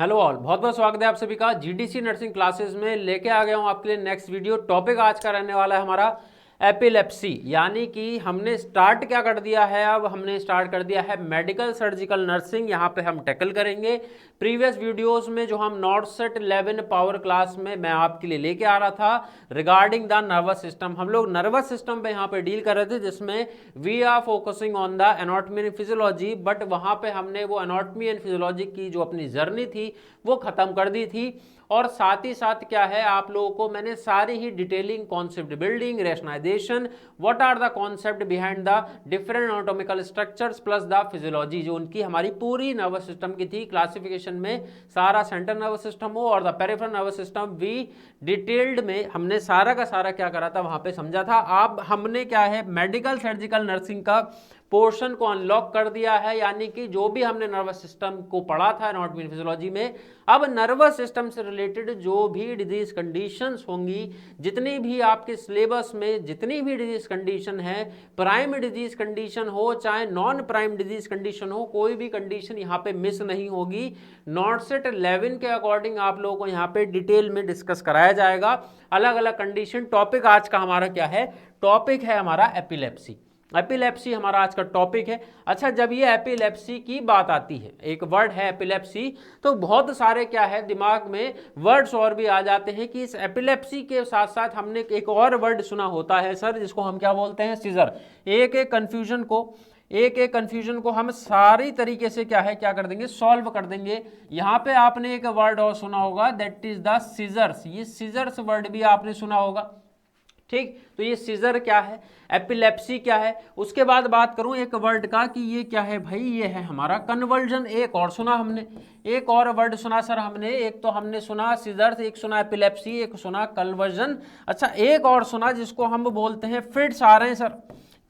Hello all, बहुत बहुत स्वागत है आप सभी का जीडीसी नर्सिंग क्लासेस में। लेके आ गया हूँ आपके लिए नेक्स्ट वीडियो। टॉपिक आज का रहने वाला है हमारा एपिलेप्सी, यानी कि हमने स्टार्ट क्या कर दिया है, अब हमने स्टार्ट कर दिया है मेडिकल सर्जिकल नर्सिंग। यहाँ पे हम टैकल करेंगे प्रीवियस वीडियोस में जो हम नॉर्सेट 11 पावर क्लास में मैं आपके लिए लेके आ रहा था रिगार्डिंग द नर्वस सिस्टम। हम लोग नर्वस सिस्टम पे यहाँ पे डील कर रहे थे, जिसमें we are focusing on the anatomy and physiology, but वहाँ पे हमने वो एनाटॉमी एंड फिजियोलॉजी की जो अपनी जर्नी थी वो खत्म कर दी थी। और साथ ही साथ क्या है, आप लोगों को मैंने सारी ही detailing, concept building, rationalisation, what are the concept behind the different anatomical structures plus the physiology, जो उनकी हमारी पूरी नर्वस सिस्टम की थी क्लासिफिकेशन में, सारा सेंट्रल नर्वस सिस्टम हो और the peripheral nervous system, we detailed में हमने सारा का सारा क्या करा था वहां पे समझा था। अब हमने क्या है मेडिकल सर्जिकल नर्सिंग का पोर्शन को अनलॉक कर दिया है, यानी कि जो भी हमने नर्वस सिस्टम को पढ़ा था एनाटॉमी फिजियोलॉजी में, अब नर्वस सिस्टम से रिलेटेड जो भी डिजीज कंडीशंस होंगी, जितनी भी आपके सिलेबस में जितनी भी डिजीज कंडीशन है, प्राइम डिजीज कंडीशन हो चाहे नॉन प्राइम डिजीज कंडीशन हो, कोई भी कंडीशन यहाँ पे मिस नहीं होगी। नॉर्सेट 11 के अकॉर्डिंग आप लोगों को यहाँ पे डिटेल में डिस्कस कराया जाएगा अलग अलग कंडीशन। टॉपिक आज का हमारा क्या है, टॉपिक है हमारा एपिलेप्सी। एपिलेप्सी हमारा आज का टॉपिक है। अच्छा, जब ये एपिलेप्सी की बात आती है, एक वर्ड है एपिलेप्सी, तो बहुत सारे क्या है दिमाग में वर्ड्स और भी आ जाते हैं कि इस एपिलेप्सी के साथ साथ हमने एक और वर्ड सुना होता है सर, जिसको हम क्या बोलते हैं, सीजर। एक एक कन्फ्यूजन को हम सारी तरीके से क्या है क्या कर देंगे, सॉल्व कर देंगे। यहाँ पे आपने एक वर्ड और सुना होगा, दैट इज द सीजर्स। ये सीजर्स वर्ड भी आपने सुना होगा, ठीक। तो ये सीजर क्या है, एपिलेप्सी क्या है। उसके बाद बात करूं एक वर्ड का कि ये क्या है भाई, ये है हमारा कन्वर्जन। एक और सुना हमने, एक और वर्ड सुना सर हमने, एक तो हमने सुना सीजर, एक सुना एपिलेप्सी, एक सुना कन्वर्जन। अच्छा, एक और सुना जिसको हम बोलते हैं फिट्स आ रहे हैं सर।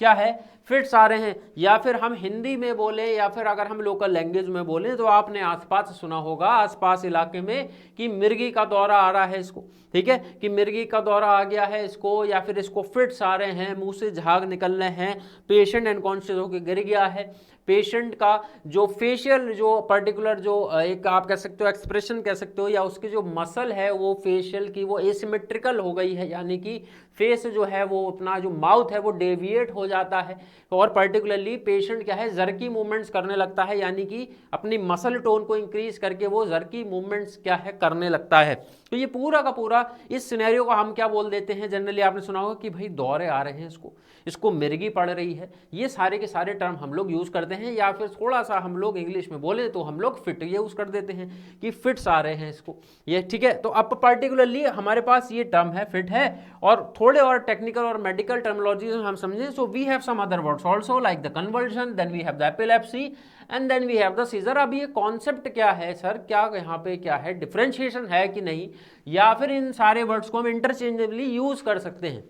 क्या है, फिट्स आ रहे हैं, या फिर हम हिंदी में बोले या फिर अगर हम लोकल लैंग्वेज में बोले तो आपने आसपास सुना होगा, आसपास इलाके में, कि मिर्गी का दौरा आ रहा है इसको, ठीक है, कि मिर्गी का दौरा आ गया है इसको, या फिर इसको फिट्स आ रहे हैं, मुंह से झाग निकल रहे हैं, पेशेंट अनकॉन्शियस होकर गिर गया है। पेशेंट का जो फेशियल जो पर्टिकुलर जो एक आप कह सकते हो एक्सप्रेशन कह सकते हो, या उसकी जो मसल है वो फेशियल की वो एसिमेट्रिकल हो गई है, यानी कि फेस जो है वो अपना जो माउथ है वो डेविएट हो जाता है, और पर्टिकुलरली पेशेंट क्या है जर्की मूवमेंट्स करने लगता है, यानी कि अपनी मसल टोन को इंक्रीज करके वो जर्की मूवमेंट्स क्या है करने लगता है। तो ये पूरा का पूरा इस सिनेरियो को हम क्या बोल देते हैं, जनरली आपने सुना होगा कि भाई दौरे आ रहे हैं इसको, इसको मिर्गी पड़ रही है। ये सारे के सारे टर्म हम लोग यूज करते हैं, या फिर थोड़ा सा हम लोग इंग्लिश में बोले तो हम लोग फिट ये यूज कर देते हैं कि फिट्स आ रहे हैं इसको, ये ठीक है। तो अब पर्टिकुलरली हमारे पास ये टर्म है फिट है, और थोड़े और टेक्निकल और मेडिकल टर्मिनोलॉजी हम समझें, so we have some other words also like the conversion, then we have the epilepsy and then we have the seizure. अब ये कॉन्सेप्ट क्या है सर, क्या यहाँ पे क्या है, डिफरेंशिएशन है कि नहीं, या फिर इन सारे वर्ड्स को हम इंटरचेंजेबली यूज कर सकते हैं।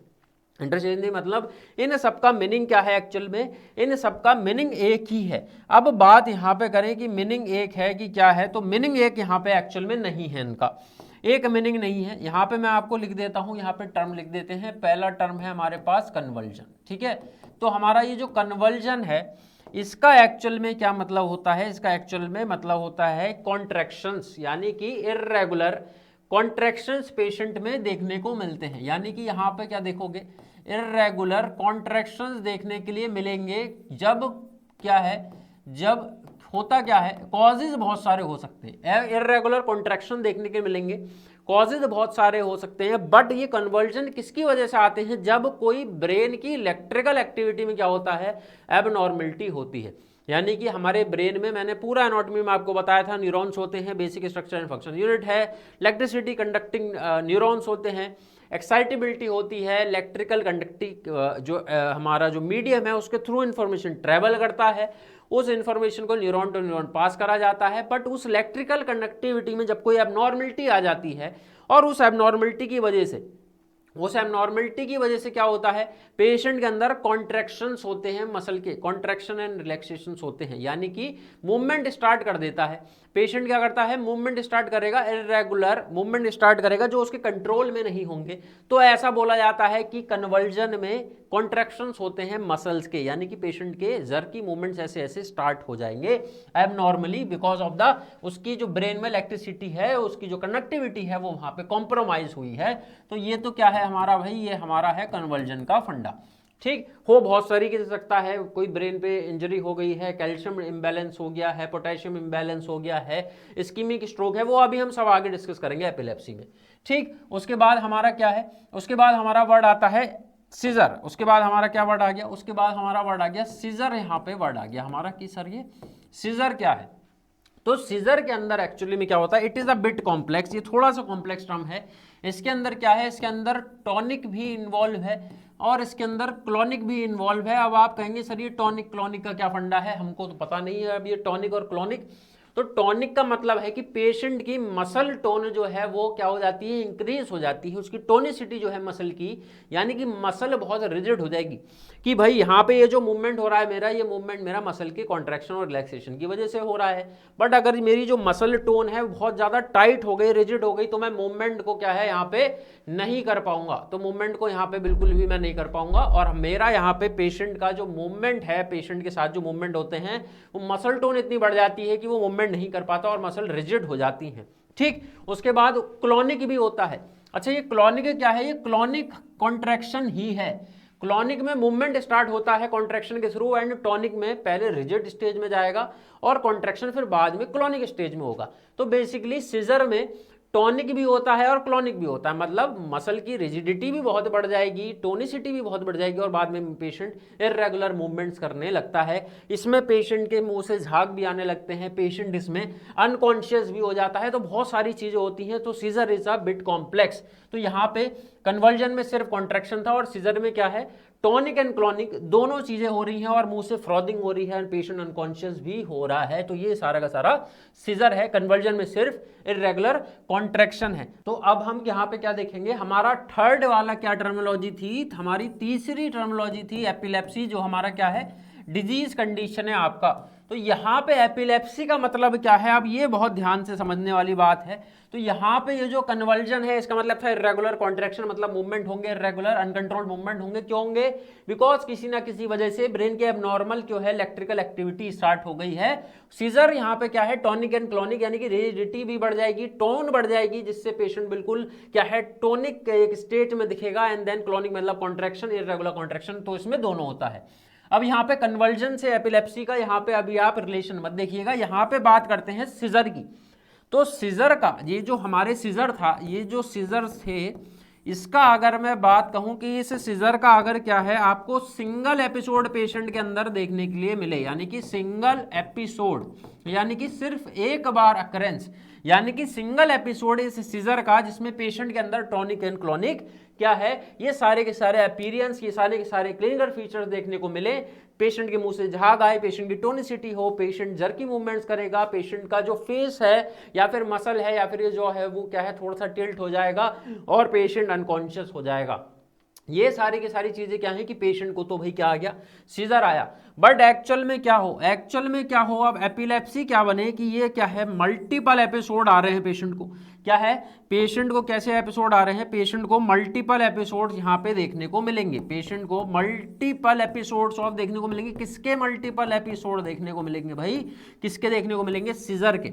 इंटरचेंजेबली मतलब इन सबका मीनिंग क्या है, एक्चुअल में इन सबका मीनिंग एक ही है। अब बात यहाँ पे करें कि मीनिंग एक है कि क्या है, तो मीनिंग एक यहाँ पे एक्चुअल में नहीं है, इनका एक मीनिंग नहीं है। यहाँ पे मैं आपको लिख देता हूँ, यहाँ पे टर्म लिख देते हैं। पहला टर्म है हमारे पास कन्वर्जन, ठीक है। तो हमारा ये जो कन्वर्जन है इसका एक्चुअल में क्या मतलब होता है, इसका एक्चुअल में मतलब होता है कॉन्ट्रैक्शंस, यानी कि इर्रेगुलर कॉन्ट्रैक्शंस पेशेंट में देखने को मिलते हैं। यानी कि यहाँ पे क्या देखोगे, इर्रेगुलर कॉन्ट्रैक्शंस देखने के लिए मिलेंगे। जब क्या है, जब होता क्या है, कॉजेज बहुत सारे हो सकते हैं, इर्रेगुलर कॉन्ट्रैक्शन देखने के मिलेंगे, कॉजेज बहुत सारे हो सकते हैं, बट ये कन्वर्जन किसकी वजह से आते हैं, जब कोई ब्रेन की इलेक्ट्रिकल एक्टिविटी में क्या होता है, एबनॉर्मलिटी होती है। यानी कि हमारे ब्रेन में, मैंने पूरा एनाटॉमी में आपको बताया था, न्यूरॉन्स होते हैं, basic structure and function unit है, इलेक्ट्रिसिटी कंडक्टिंग न्यूरॉन्स होते हैं, एक्साइटेबिलिटी होती है, इलेक्ट्रिकल कंडक्टिंग जो हमारा जो मीडियम है उसके थ्रू इंफॉर्मेशन ट्रेवल करता है, उस इंफॉर्मेशन को न्यूरॉन टू न्यूरॉन पास करा जाता है। बट उस इलेक्ट्रिकल कंडक्टिविटी में जब कोई एबनॉर्मलिटी आ जाती है, और उस एबनॉर्मलिटी की वजह से, उस एबनॉर्मलिटी की वजह से क्या होता है, पेशेंट के अंदर कॉन्ट्रैक्शंस होते हैं, मसल के कॉन्ट्रैक्शन एंड रिलैक्सेशंस होते हैं, यानी कि मूवमेंट स्टार्ट कर देता है। पेशेंट क्या करता है, मूवमेंट स्टार्ट करेगा, इरेगुलर मूवमेंट स्टार्ट करेगा जो उसके कंट्रोल में नहीं होंगे। तो ऐसा बोला जाता है कि कन्वर्जन में कॉन्ट्रैक्शंस होते हैं मसल्स के, यानी कि पेशेंट के जर की मूवमेंट्स ऐसे ऐसे स्टार्ट हो जाएंगे एबनॉर्मली, बिकॉज ऑफ द उसकी जो ब्रेन में इलेक्ट्रिसिटी है, उसकी जो कनेक्टिविटी है वो वहां पे कॉम्प्रोमाइज हुई है। तो ये तो क्या है हमारा भाई, ये हमारा है कन्वर्जन का फंडा। ठीक हो बहुत तरीके से सकता है, कोई ब्रेन पे इंजरी हो गई है, कैल्शियम इम्बैलेंस हो गया है, पोटेशियम इम्बैलेंस हो गया है, इस्कीमिक स्ट्रोक है, वो अभी हम सब आगे डिस्कस करेंगे एपिलेप्सी में। ठीक, उसके बाद हमारा क्या है, उसके बाद हमारा वर्ड आता है सीजर। उसके बाद हमारा क्या वर्ड आ गया, उसके बाद हमारा वर्ड आ गया सीजर। यहाँ पे वर्ड आ गया हमारा कि सर ये सीजर क्या है। तो सीजर के अंदर एक्चुअली में क्या होता है, it is a bit complex, ये थोड़ा सा कॉम्प्लेक्स टर्म है। इसके अंदर क्या है, इसके अंदर टॉनिक भी इन्वॉल्व है और इसके अंदर क्लॉनिक भी इन्वॉल्व है। अब आप कहेंगे सर ये टॉनिक क्लॉनिक का क्या फंडा है, हमको तो पता नहीं है अब ये टॉनिक और क्लॉनिक। तो टॉनिक का मतलब है कि पेशेंट की मसल टोन जो है वो क्या हो जाती है, इंक्रीज हो जाती है, उसकी टोनिसिटी जो है मसल की, यानी कि मसल बहुत रिजिड हो जाएगी कि भाई यहाँ पे ये जो मूवमेंट हो रहा है मेरा, ये मूवमेंट मेरा मसल के कॉन्ट्रैक्शन और रिलैक्सेशन की वजह से हो रहा है। बट अगर मेरी जो मसल टोन है बहुत ज़्यादा टाइट हो गई, रिजिड हो गई, तो मैं मूवमेंट को क्या है यहाँ पे नहीं कर पाऊंगा, तो मूवमेंट को यहाँ पे बिल्कुल भी मैं नहीं कर पाऊंगा। और मेरा यहाँ पे पेशेंट का जो मूवमेंट है, पेशेंट के साथ जो मूवमेंट होते हैं, वो मसल टोन इतनी बढ़ जाती है कि वो मूवमेंट नहीं कर पाता और मसल रिजिड हो जाती हैं। ठीक, उसके बाद क्लॉनिक भी होता है। अच्छा, ये क्लॉनिक क्या है, ये क्लॉनिक कॉन्ट्रैक्शन ही है। क्लॉनिक में मूवमेंट स्टार्ट होता है कॉन्ट्रैक्शन के थ्रू, एंड टॉनिक में पहले रिजिड स्टेज में जाएगा और कॉन्ट्रैक्शन फिर बाद में क्लॉनिक स्टेज में होगा। तो बेसिकली सीजर में टॉनिक भी होता है और क्लॉनिक भी होता है, मतलब मसल की रिजिडिटी भी बहुत बढ़ जाएगी, टोनिसिटी भी बहुत बढ़ जाएगी और बाद में पेशेंट इरेगुलर मूवमेंट्स करने लगता है। इसमें पेशेंट के मुंह से झाग भी आने लगते हैं, पेशेंट इसमें अनकॉन्शियस भी हो जाता है। तो बहुत सारी चीजें होती हैं। तो seizure is a bit complex. तो यहाँ पे कन्वर्जन में सिर्फ कॉन्ट्रैक्शन था और सीजर में क्या है, टॉनिक एंड क्लॉनिक दोनों चीजें हो रही हैं और मुंह से फ्रॉदिंग हो रही है, पेशेंट अनकॉन्शियस भी हो रहा है। तो ये सारा का सारा सीजर है। कन्वर्जन में सिर्फ इरेगुलर कॉन्ट्रैक्शन है। तो अब हम यहाँ पे क्या देखेंगे, हमारा थर्ड वाला क्या टर्मिनोलॉजी थी, हमारी तीसरी टर्मिनोलॉजी थी एपिलेप्सी, जो हमारा क्या है, डिजीज कंडीशन है आपका। तो यहाँ पे एपिलेप्सी का मतलब क्या है, अब ये बहुत ध्यान से समझने वाली बात है। तो यहाँ पे ये जो कन्वर्जन है, इसका मतलब था इरेगुलर कॉन्ट्रैक्शन, मतलब मूवमेंट होंगे, इरेगुलर अनकंट्रोल्ड मूवमेंट होंगे। क्यों होंगे, बिकॉज किसी ना किसी वजह से ब्रेन के एबनॉर्मल जो है इलेक्ट्रिकल एक्टिविटी स्टार्ट हो गई है। सीजर यहाँ पे क्या है, टॉनिक एंड क्लॉनिक, यानी कि रिजिडिटी भी बढ़ जाएगी, टोन बढ़ जाएगी, जिससे पेशेंट बिल्कुल क्या है, टोनिक एक स्टेट में दिखेगा, एंड देन क्लॉनिक मतलब कॉन्ट्रैक्शन, इरेगुलर कॉन्ट्रैक्शन। तो इसमें दोनों होता है। अब यहाँ पे कन्वर्जन से एपिलेप्सी का यहाँ पे अभी आप रिलेशन मत देखिएगा, यहाँ पे बात करते हैं सीजर की। तो सीजर का ये जो हमारे सीजर था, ये जो सीजर थे, इसका अगर मैं बात कहूं कि इस सीजर का अगर क्या है, आपको सिंगल एपिसोड पेशेंट के अंदर देखने के लिए मिले, यानी कि सिंगल एपिसोड, यानी कि सिर्फ एक बार अकरेंस, यानी कि सिंगल एपिसोड इस सीजर का जिसमें पेशेंट के अंदर टॉनिक एंड क्लॉनिक क्या है, ये सारे के सारे अपीयरेंस, ये सारे के सारे क्लिनिकल फीचर्स देखने को मिले, पेशेंट के मुंह से झाग आए, पेशेंट की टोनिसिटी हो, पेशेंट जर्की मूवमेंट्स करेगा, पेशेंट का जो फेस है या फिर मसल है या फिर ये जो है वो क्या है, थोड़ा सा टिल्ट हो जाएगा और पेशेंट अनकॉन्शियस हो जाएगा। ये सारी की सारी चीजें क्या है कि पेशेंट को तो भाई क्या आ गया, सीजर आया। बट एक्चुअल में क्या हो, एक्चुअल में क्या हो, अब एपिलेप्सी क्या बने कि ये क्या है, मल्टीपल एपिसोड आ रहे हैं पेशेंट को। क्या है, पेशेंट को कैसे एपिसोड आ रहे हैं, पेशेंट को मल्टीपल एपिसोड यहाँ पे देखने को मिलेंगे, पेशेंट को मल्टीपल एपिसोड्स ऑफ देखने को मिलेंगे। किसके मल्टीपल एपिसोड देखने को मिलेंगे भाई, किसके देखने को मिलेंगे, सीजर के।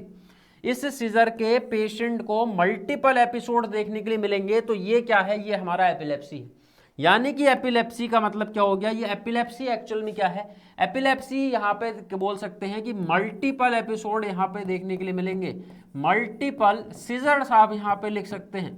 इस सीजर के पेशेंट को मल्टीपल एपिसोड देखने के लिए मिलेंगे। तो ये क्या है, ये हमारा एपिलेप्सी है। यानी कि एपिलेप्सी का मतलब क्या हो गया, ये एपिलेप्सी एक्चुअल में क्या है, एपिलेप्सी यहाँ पे बोल सकते हैं कि मल्टीपल एपिसोड यहाँ पे देखने के लिए मिलेंगे। मल्टीपल सीजर्स आप यहाँ पे लिख सकते हैं,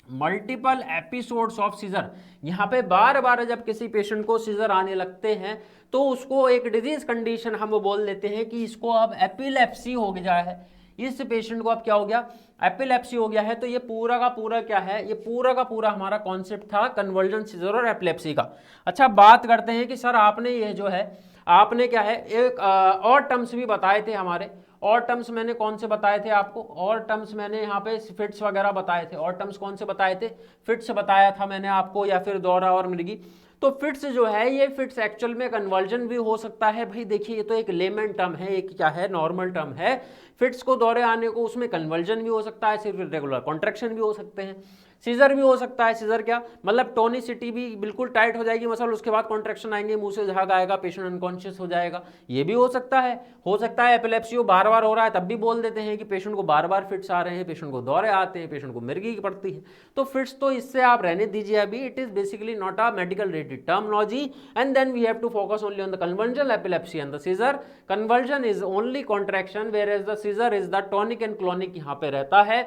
मल्टीपल एपिसोड्स ऑफ सीजर। यहाँ पे बार बार जब किसी पेशेंट को सीजर आने लगते हैं तो उसको एक डिजीज कंडीशन हम बोल देते हैं कि इसको अब एपिलेप्सी हो गया है, इस पेशेंट को अब क्या हो गया, एपिलेप्सी हो गया है। तो ये पूरा का पूरा क्या है, ये पूरा का पूरा हमारा कॉन्सेप्ट था कन्वर्जन, सीजर और एपिलेप्सी का। अच्छा, बात करते हैं कि सर आपने ये जो है, आपने क्या है, एक और टर्म्स भी बताए थे हमारे। और टर्म्स मैंने कौन से बताए थे आपको, और टर्म्स मैंने यहाँ पे फिट्स वगैरह बताए थे। और टर्म्स कौन से बताए थे, फिट्स बताया था मैंने आपको, या फिर दौरा और मिर्गी। तो फिट्स जो है ये फिट्स एक्चुअल में कन्वर्जन भी हो सकता है। भाई देखिए ये तो एक लेमन टर्म है, एक क्या है नॉर्मल टर्म है। फिट्स को दौरे आने को उसमें कन्वर्जन भी हो सकता है, सिर्फ रेगुलर कॉन्ट्रैक्शन भी हो सकते हैं, सीजर भी हो सकता है। सीजर क्या मतलब टोनिसिटी भी बिल्कुल टाइट हो जाएगी मसल, उसके बाद कॉन्ट्रैक्शन आएंगे, मुंह से झाग आएगा, पेशेंट अनकॉन्शियस हो जाएगा, ये भी हो सकता है। हो सकता है एपिलेप्सी बार बार हो रहा है तब भी बोल देते हैं कि पेशेंट को बार बार फिट्स आ रहे हैं, पेशेंट को दौरे आते हैं, पेशेंट को मिर्गी पड़ती है। तो फिट्स तो इससे आप रहने दीजिए अभी, it is basically not a medical rated terminology. And then we have to focus only on the conversion epilepsy and the seizure. Conversion is only contraction, whereas the seizure is the tonic and clonic यहाँ पे रहता है।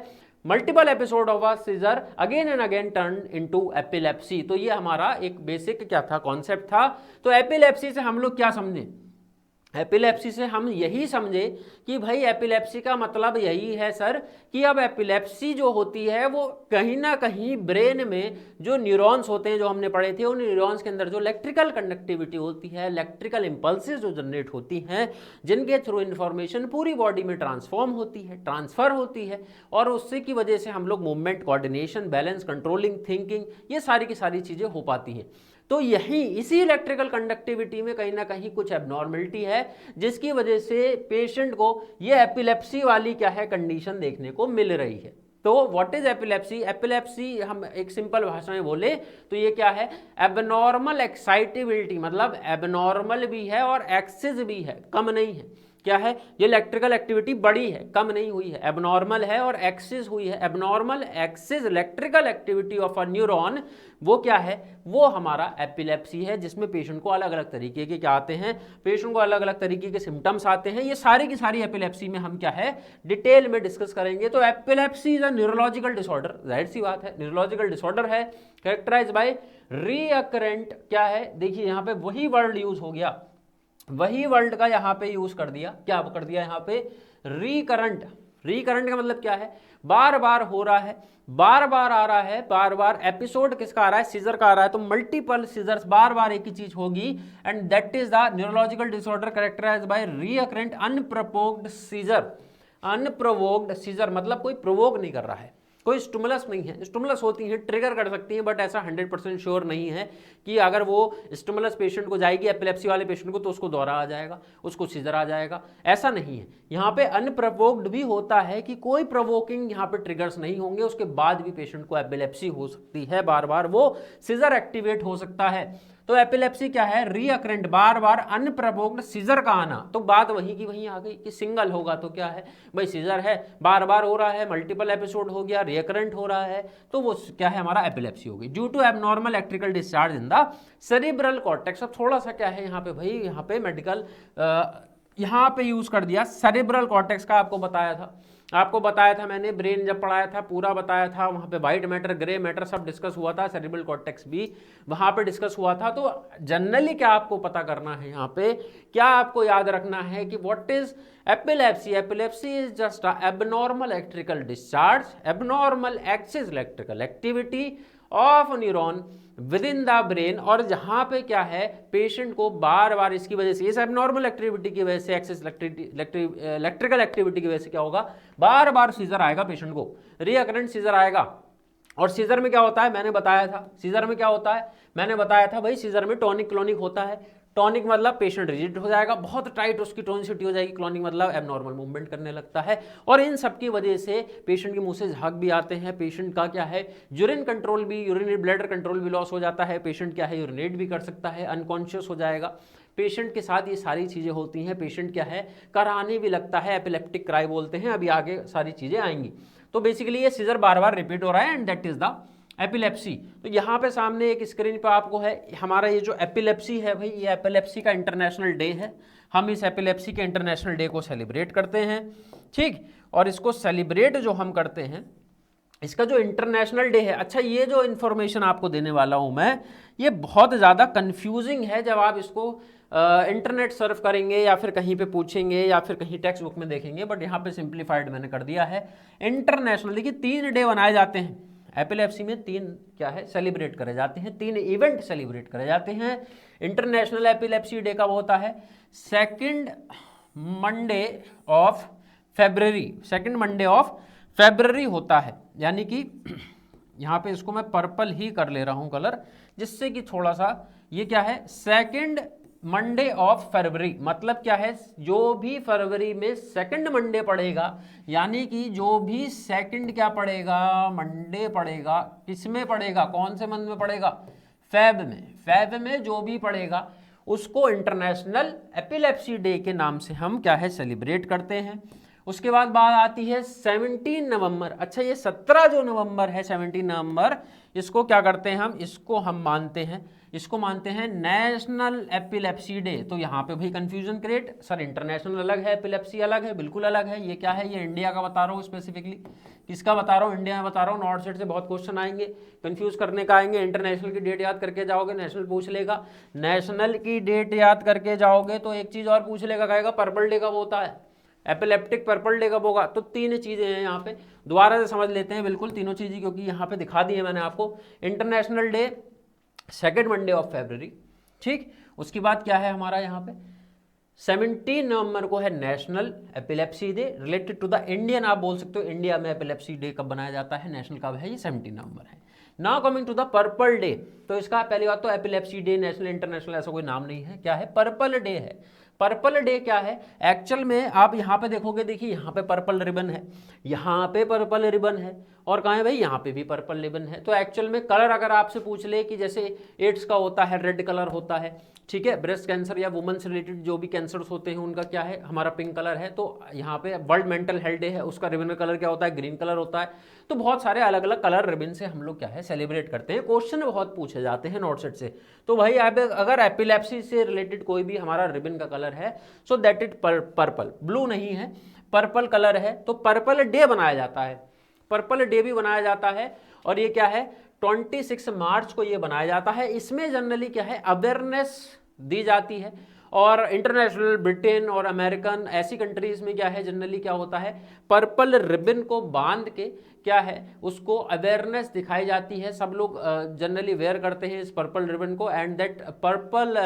Multiple episode of a seizure again and again turn into epilepsy. तो ये हमारा एक basic क्या था, कॉन्सेप्ट था। तो एपिलेप्सी से हम लोग क्या समझे, एपिलेप्सी से हम यही समझे कि भाई एपिलेप्सी का मतलब यही है सर कि अब एपिलेप्सी जो होती है वो कहीं ना कहीं ब्रेन में जो न्यूरॉन्स होते हैं, जो हमने पढ़े थे, उन न्यूरॉन्स के अंदर जो इलेक्ट्रिकल कंडक्टिविटी होती है, इलेक्ट्रिकल इंपल्सेस जो जनरेट होती हैं, जिनके थ्रू इंफॉर्मेशन पूरी बॉडी में ट्रांसफर होती है और उससे की वजह से हम लोग movement, coordination, balance, controlling, thinking, ये सारी की सारी चीज़ें हो पाती हैं। तो यही इसी इलेक्ट्रिकल कंडक्टिविटी में कहीं ना कहीं कुछ एबनॉर्मलिटी है, जिसकी वजह से पेशेंट को ये एपिलेप्सी वाली क्या है कंडीशन देखने को मिल रही है। तो व्हाट इज एपिलेप्सी? एपिलेप्सी हम एक सिंपल भाषा में बोले तो ये क्या है, एबनॉर्मल एक्साइटेबिलिटी, मतलब एबनॉर्मल भी है और एक्सेस भी है, कम नहीं है। क्या है, ये इलेक्ट्रिकल एक्टिविटी बड़ी है, कम नहीं हुई है, एबनॉर्मल है और एक्सेस हुई है। Abnormal excess electrical activity of a neuron, वो क्या है, वो हमारा एपिलेप्सी है, जिसमें पेशेंट को अलग अलग तरीके के क्या आते हैं, पेशेंट को अलग अलग तरीके के सिम्टम्स आते हैं। ये सारी की सारी एपिलेप्सी में हम क्या है डिटेल में डिस्कस करेंगे। तो epilepsy is a neurological disorder, जाहिर सी बात है न्यूरोलॉजिकल डिसऑर्डर है, कैरेक्टराइज बाय रीअकरेंट, क्या है देखिए यहाँ पे वही वर्ड यूज हो गया, वही वर्ड का यहाँ पे यूज कर दिया, क्या कर दिया यहाँ पे, रिकरेंट। रिकरेंट का मतलब क्या है, बार बार हो रहा है, बार बार आ रहा है, बार बार। एपिसोड किसका आ रहा है, सीजर का आ रहा है, तो मल्टीपल सीजर्स, बार बार एक ही चीज होगी, and that is the neurological disorder characterised by recurrent unprovoked seizure. Unprovoked seizure मतलब कोई प्रोवोक नहीं कर रहा है, कोई स्टिमुलस नहीं है। स्टिमुलस होती हैं, ट्रिगर कर सकती हैं, बट ऐसा 100% श्योर नहीं है कि अगर वो स्टिमुलस पेशेंट को जाएगी, एपिलेप्सी वाले पेशेंट को, तो उसको दौरा आ जाएगा, उसको सीजर आ जाएगा, ऐसा नहीं है। यहाँ पे अनप्रोवोक्ड भी होता है कि कोई प्रोवोकिंग यहाँ पे ट्रिगर्स नहीं होंगे, उसके बाद भी पेशेंट को एपिलेप्सी हो सकती है, बार बार वो सीजर एक्टिवेट हो सकता है। तो एपिलेप्सी क्या है, रीअकरेंट, बार बार अनप्रोवोक्ड सीजर का आना। तो बात वहीं की वहीं आ गई कि सिंगल होगा तो क्या है भाई, सीजर है, बार बार हो रहा है, मल्टीपल एपिसोड हो गया, रिकरेंट हो रहा है, तो वो क्या है हमारा एपिलेप्सी होगी। Due to abnormal electrical discharge in the cerebral cortex. अब थोड़ा सा क्या है यहाँ पे भाई, यहाँ पे मेडिकल यहाँ पे यूज कर दिया सेरिब्रल कॉर्टेक्स का, आपको बताया था मैंने, ब्रेन जब पढ़ाया था पूरा बताया था, वहाँ पे वाइट मैटर, ग्रे मैटर सब डिस्कस हुआ था, सेरिब्रल कॉर्टेक्स भी वहाँ पे डिस्कस हुआ था। तो जनरली क्या आपको पता करना है, यहाँ पे क्या आपको याद रखना है कि what is epilepsy? Epilepsy is just a abnormal electrical discharge, abnormal axis electrical activity of neuron with in the brain. और जहाँ पे क्या है पेशेंट को बार बार इसकी वजह से, इस एबनॉर्मल एक्टिविटी की वजह से, एक्सेस इलेक्ट्रिकल एक्टिविटी की वजह से क्या होगा, बार बार सीजर आएगा, पेशेंट को रिकरेंट सीजर आएगा। और सीजर में क्या होता है, मैंने बताया था, सीजर में क्या होता है, मैंने बताया था भाई, सीजर में टॉनिक क्लोनिक होता है। टॉनिक मतलब पेशेंट रिजिड हो जाएगा, बहुत टाइट उसकी टोनिसिटी हो जाएगी, क्लोनिक मतलब एबनॉर्मल मूवमेंट करने लगता है। और इन सब की वजह से पेशेंट के मुंह से झाग भी आते हैं, पेशेंट का क्या है यूरिन कंट्रोल भी, यूरिनरी ब्लैडर कंट्रोल भी लॉस हो जाता है, पेशेंट क्या है यूरिनेट भी कर सकता है, अनकॉन्शियस हो जाएगा। पेशेंट के साथ ये सारी चीज़ें होती हैं, पेशेंट क्या है कराने भी लगता है, एपिलेप्टिक क्राई बोलते हैं, अभी आगे सारी चीज़ें आएंगी। तो बेसिकली ये सीजर बार बार रिपीट हो रहा है and that is the epilepsy. तो यहाँ पे सामने एक स्क्रीन पे आपको है हमारा ये जो एपिलेप्सी है भाई, ये एपिलेप्सी का इंटरनेशनल डे है, हम इस एपिलेप्सी के इंटरनेशनल डे को सेलिब्रेट करते हैं, ठीक। और इसको सेलिब्रेट जो हम करते हैं, इसका जो इंटरनेशनल डे है, अच्छा ये जो इन्फॉर्मेशन आपको देने वाला हूँ मैं, ये बहुत ज़्यादा कन्फ्यूजिंग है जब आप इसको इंटरनेट सर्फ करेंगे या फिर कहीं पे पूछेंगे या फिर कहीं टेक्स्ट बुक में देखेंगे, बट यहाँ पे सिंप्लीफाइड मैंने कर दिया है। इंटरनेशनल, देखिए 3 डे बनाए जाते हैं एपिलेप्सी में, 3 क्या है सेलिब्रेट करे जाते हैं, 3 इवेंट सेलिब्रेट करे जाते हैं। इंटरनेशनल एपिलेप्सी डे कब होता है, 2nd Monday of February, 2nd Monday of February होता है। यानी कि यहाँ पे इसको मैं पर्पल ही कर ले रहा हूँ कलर, जिससे कि थोड़ा सा ये क्या है, सेकंड मंडे ऑफ फरवरी। मतलब क्या है, जो भी फरवरी में सेकंड मंडे पड़ेगा, यानी कि जो भी सेकंड क्या पड़ेगा, मंडे पड़ेगा, किसमें पड़ेगा, कौन से मंथ में पड़ेगा, फेब में। फेब में जो भी पड़ेगा उसको इंटरनेशनल एपिलेप्सी डे के नाम से हम क्या है, सेलिब्रेट करते हैं। उसके बाद बात आती है 17 नवंबर। अच्छा, ये 17 जो नवंबर है, 17 नवंबर, इसको क्या करते हैं हम, इसको हम मानते हैं, इसको मानते हैं नेशनल एपिलेप्सी डे। तो यहाँ पे भाई कंफ्यूजन क्रिएट, सर इंटरनेशनल अलग है, एपिलेप्सी अलग है, बिल्कुल अलग है। ये क्या है, ये इंडिया का बता रहा हूँ स्पेसिफिकली, किसका बता रहा हूँ, इंडिया में बता रहा हूँ। नॉर्थ साइड से बहुत क्वेश्चन आएंगे, कंफ्यूज करने का आएंगे। इंटरनेशनल की डेट याद करके जाओगे, नेशनल पूछ लेगा। नेशनल की डेट याद करके जाओगे तो एक चीज़ और पूछ लेगा, कहेगा पर्पल डे कब होता है, एपिलेप्टिक पर्पल डे कब होगा। तो तीन चीज़ें हैं यहाँ पे, दोबारा से समझ लेते हैं बिल्कुल तीनों चीज़ें, क्योंकि यहाँ पे दिखा दी है मैंने आपको। International day second Monday of फरवरी, ठीक। उसके बाद क्या है हमारा यहाँ पे, 17 नवंबर को है national epilepsy day, related to the Indian. आप बोल सकते हो इंडिया में एपिलेप्सी डे कब बनाया जाता है, नेशनल कब है, ये 17 नवंबर है। Now coming to the purple day, तो इसका पहली बात तो एपिलेप्सी डे नेशनल इंटरनेशनल ऐसा कोई नाम नहीं है, क्या है, पर्पल डे है। पर्पल डे क्या है एक्चुअल में, आप यहाँ पे देखोगे, देखिए यहाँ पे पर्पल रिबन है, यहाँ पे पर्पल रिबन है, और कहाँ है भाई, यहाँ पे भी पर्पल रिबन है। तो एक्चुअल में कलर अगर आपसे पूछ ले कि जैसे एड्स का होता है रेड कलर होता है, ठीक है, ब्रेस्ट कैंसर या वुमेन से रिलेटेड जो भी कैंसर्स होते हैं उनका क्या है, हमारा पिंक कलर है। तो यहाँ पे वर्ल्ड मेंटल हेल्थ डे है, उसका रिबन कलर क्या होता है, ग्रीन कलर होता है। तो बहुत सारे अलग अलग कलर रिबन से हम लोग क्या है सेलिब्रेट करते हैं। क्वेश्चन बहुत पूछे जाते हैं नॉर्थ साइड से। तो भाई आप अगर एपिलेप्सी से रिलेटेड कोई भी हमारा रिबन का कलर है, so that is purple, blue नहीं है, पर्पल कलर है। तो पर्पल डे बनाया जाता है, पर्पल डे भी बनाया जाता है। और ये क्या है, 26 मार्च को ये बनाया जाता है। इसमें जनरली क्या है, अवेयरनेस दी जाती है। और इंटरनेशनल, ब्रिटेन और अमेरिकन ऐसी कंट्रीज में क्या है, जनरली क्या होता है, पर्पल रिबन को बांध के क्या है, उसको अवेयरनेस दिखाई जाती है। सब लोग जनरली वेयर करते हैं इस पर्पल रिबन को, and that purple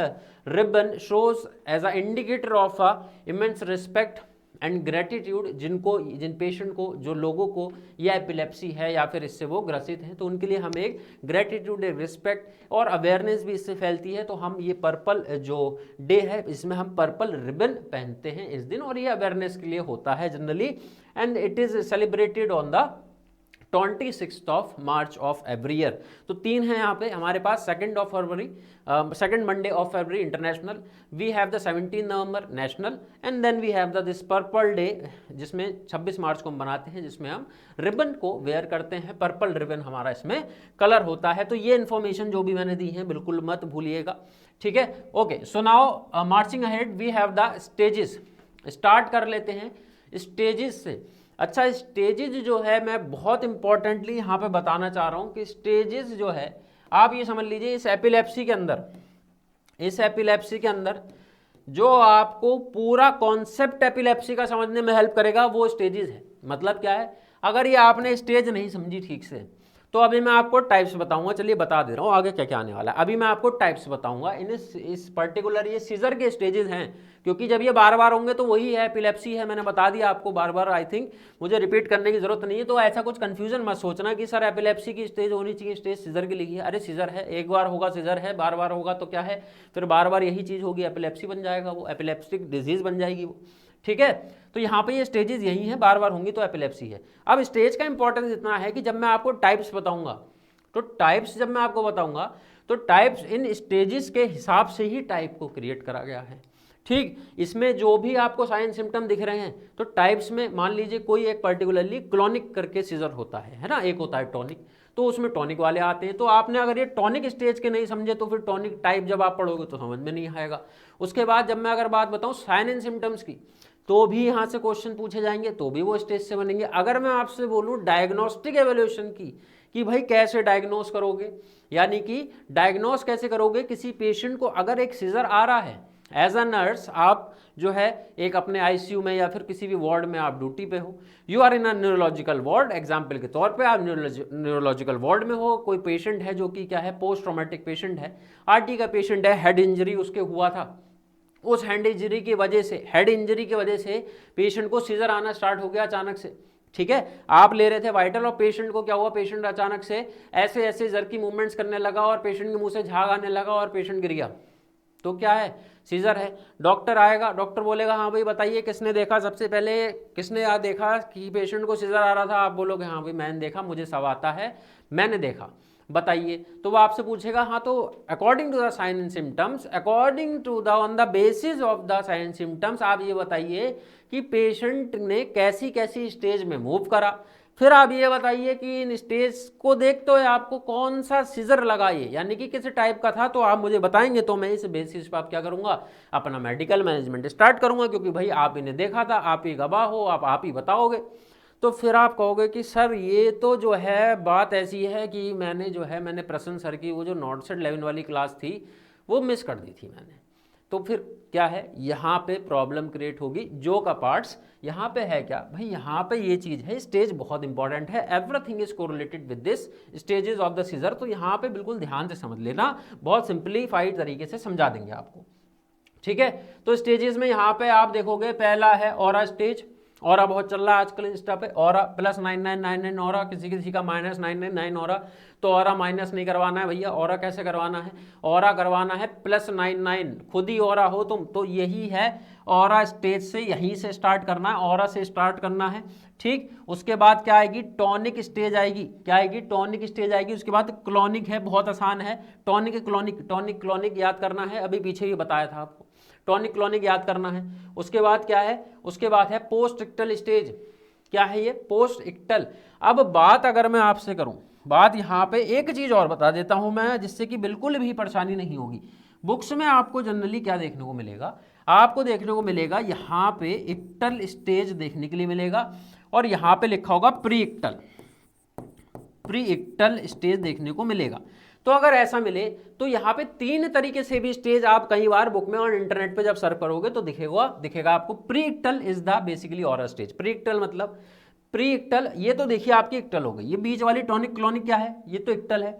ribbon shows as a indicator of a immense respect and gratitude, जिन पेशेंट को, जो लोगों को यह एपिलेप्सी है या फिर इससे वो ग्रसित हैं, तो उनके लिए हम एक ग्रेटिट्यूड, एक रिस्पेक्ट और अवेयरनेस भी इससे फैलती है। तो हम ये पर्पल जो डे है, इसमें हम पर्पल रिबन पहनते हैं इस दिन, और ये अवेयरनेस के लिए होता है generally, and it is celebrated on the 26 of March of every year. तो तीन है यहाँ पे हमारे पास, second of February, second Monday of February international, we have the 17 November national, and then we have the this purple day, जिसमें 26 मार्च को हम बनाते हैं, जिसमें हम रिबन को वेयर करते हैं। पर्पल रिबन हमारा इसमें कलर होता है। तो ये इन्फॉर्मेशन जो भी मैंने दी है बिल्कुल मत भूलिएगा, ठीक है। Okay, so now marching ahead we have the stages. Start कर लेते हैं स्टेजेस से। अच्छा, स्टेजेस जो है मैं बहुत इंपॉर्टेंटली यहाँ पे बताना चाह रहा हूँ कि स्टेजेस जो है, आप ये समझ लीजिए इस एपिलेप्सी के अंदर, इस एपिलेप्सी के अंदर जो आपको पूरा कॉन्सेप्ट एपिलेप्सी का समझने में हेल्प करेगा वो स्टेजेस है। मतलब क्या है, अगर ये आपने स्टेज नहीं समझी ठीक से, तो अभी मैं आपको टाइप्स बताऊंगा। चलिए बता दे रहा हूँ आगे क्या क्या आने वाला है। अभी मैं आपको टाइप्स बताऊंगा इस पर्टिकुलर, ये सीजर के स्टेजेस हैं, क्योंकि जब ये बार बार होंगे तो वही है, एपिलेप्सी है, मैंने बता दिया आपको बार बार। आई थिंक मुझे रिपीट करने की जरूरत नहीं है। तो ऐसा कुछ कंफ्यूजन मत सोचना कि सर एपिलेप्सी की स्टेज होनी चाहिए, स्टेज सीजर की लिखी है। अरे सीजर है, एक बार होगा सीजर है, बार बार होगा तो क्या है, फिर बार बार यही चीज़ होगी, एपिलेप्सी बन जाएगा, वो एपिलेप्टिक डिजीज बन जाएगी वो, ठीक है। तो यहाँ पे ये स्टेजेस यही हैं, बार बार होंगी तो एपिलेप्सी है। अब स्टेज का इंपॉर्टेंस इतना है कि जब मैं आपको टाइप्स बताऊंगा, तो टाइप्स जब मैं आपको बताऊंगा तो टाइप्स इन स्टेजेस के हिसाब से ही टाइप को क्रिएट करा गया है, ठीक। इसमें जो भी आपको साइन सिम्टम दिख रहे हैं, तो टाइप्स में मान लीजिए कोई एक पर्टिकुलरली क्लॉनिक करके सीजर होता है ना, एक होता है टॉनिक, तो उसमें टॉनिक वाले आते हैं। तो आपने अगर ये टॉनिक स्टेज के नहीं समझे तो फिर टॉनिक टाइप जब आप पढ़ोगे तो समझ में नहीं आएगा। उसके बाद जब मैं अगर बात बताऊँ साइन एंड सिम्टम्स की, तो भी यहाँ से क्वेश्चन पूछे जाएंगे, तो भी वो स्टेज से बनेंगे। अगर मैं आपसे बोलूँ डायग्नोस्टिक एवोल्यूशन की, कि भाई कैसे डायग्नोस करोगे, यानी कि डायग्नोस कैसे करोगे किसी पेशेंट को, अगर एक सीजर आ रहा है, एज अ नर्स आप जो है एक अपने आईसीयू में या फिर किसी भी वार्ड में आप ड्यूटी पे हो, you are in a neurological ward, example के तौर पे आप न्यूरोलॉजिकल वार्ड में हो, कोई पेशेंट है जो कि क्या है पोस्ट ट्रॉमेटिक पेशेंट है, आरटी का पेशेंट है, हेड इंजरी उसके हुआ था, उस हेड इंजरी की वजह से पेशेंट को सीजर आना स्टार्ट हो गया अचानक से, ठीक है, आप ले रहे थे वाइटल और पेशेंट को क्या हुआ, पेशेंट अचानक से ऐसे ऐसे जर्की मूवमेंट्स करने लगा और पेशेंट के मुंह से झाग आने लगा और पेशेंट गिर गया, तो क्या है, सीजर है। डॉक्टर आएगा, डॉक्टर बोलेगा हाँ भाई बताइए किसने देखा, सबसे पहले किसने देखा कि पेशेंट को सीजर आ रहा था, आप बोलोगे हाँ भाई मैंने देखा, मुझे सब आता है, मैंने देखा, बताइए। तो वो आपसे पूछेगा हाँ तो according to the sign and symptoms, according to the on the basis of the sign and symptoms आप ये बताइए कि पेशेंट ने कैसी कैसी स्टेज में मूव करा, फिर आप ये बताइए कि इन स्टेज को देखते हुए आपको कौन सा सीजर लगा ये, यानी कि किस टाइप का था, तो आप मुझे बताएंगे, तो मैं इस बेसिस पर आप क्या करूंगा, अपना मेडिकल मैनेजमेंट स्टार्ट करूंगा, क्योंकि भाई आप इन्हें देखा था, आप ही गवाह हो, आप ही बताओगे। तो फिर आप कहोगे कि सर ये तो जो है बात ऐसी है कि मैंने प्रसन्न सर की वो जो नॉर्थ 11 वाली क्लास थी वो मिस कर दी थी मैंने। तो फिर क्या है, यहाँ पे प्रॉब्लम क्रिएट होगी। जो का पार्ट्स यहाँ पे है क्या भाई, यहाँ पे ये चीज़ है, स्टेज बहुत इंपॉर्टेंट है, everything is correlated with this stages of the seizure. तो यहाँ पे बिल्कुल ध्यान से समझ लेना, बहुत सिंप्लीफाइड तरीके से समझा देंगे आपको, ठीक है। तो स्टेजेस में यहाँ पे आप देखोगे पहला है ऑरा स्टेज, ऑरा बहुत चल रहा है आजकल इंस्टा पे, ऑरा प्लस 9999 ऑरा, किसी किसी का माइनस 999 ऑरा, तो ऑरा माइनस नहीं करवाना है भैया, ऑरा कैसे करवाना है, ऑरा करवाना है प्लस 99, खुद ही ऑरा हो तुम तो यही है ऑरा स्टेज से, यहीं से स्टार्ट करना है, ऑरा से स्टार्ट करना है, ठीक। उसके बाद क्या आएगी, टॉनिक स्टेज आएगी, क्या आएगी, टॉनिक स्टेज आएगी। उसके बाद क्लॉनिक है, बहुत आसान है, टॉनिक क्लॉनिक, टॉनिक क्लॉनिक याद करना है, अभी पीछे ही बताया था आपको, टॉनिक क्लॉनिक याद करना है। उसके बाद क्या है, उसके बाद है पोस्ट इक्टल स्टेज, क्या है ये, पोस्ट इक्टल। अब बात अगर मैं आपसे करूं, बात यहाँ पे एक चीज और बता देता हूं मैं, जिससे कि बिल्कुल भी परेशानी नहीं होगी। बुक्स में आपको जनरली क्या देखने को मिलेगा, आपको देखने को मिलेगा यहाँ पे इक्टल स्टेज देखने के लिए मिलेगा, और यहाँ पे लिखा होगा प्री इक्टल, प्री इक्टल स्टेज देखने को मिलेगा। तो अगर ऐसा मिले तो यहाँ पे 3 तरीके से भी स्टेज आप कई बार बुक में और इंटरनेट पे जब सर्च करोगे तो दिखेगा आपको। Pre ictal is the basically aura stage. Pre ictal मतलब, प्री इक्टल ये तो देखिए आपकी इक्टल हो गई, ये बीच वाली टॉनिक क्लॉनिक क्या है, ये तो इक्टल है,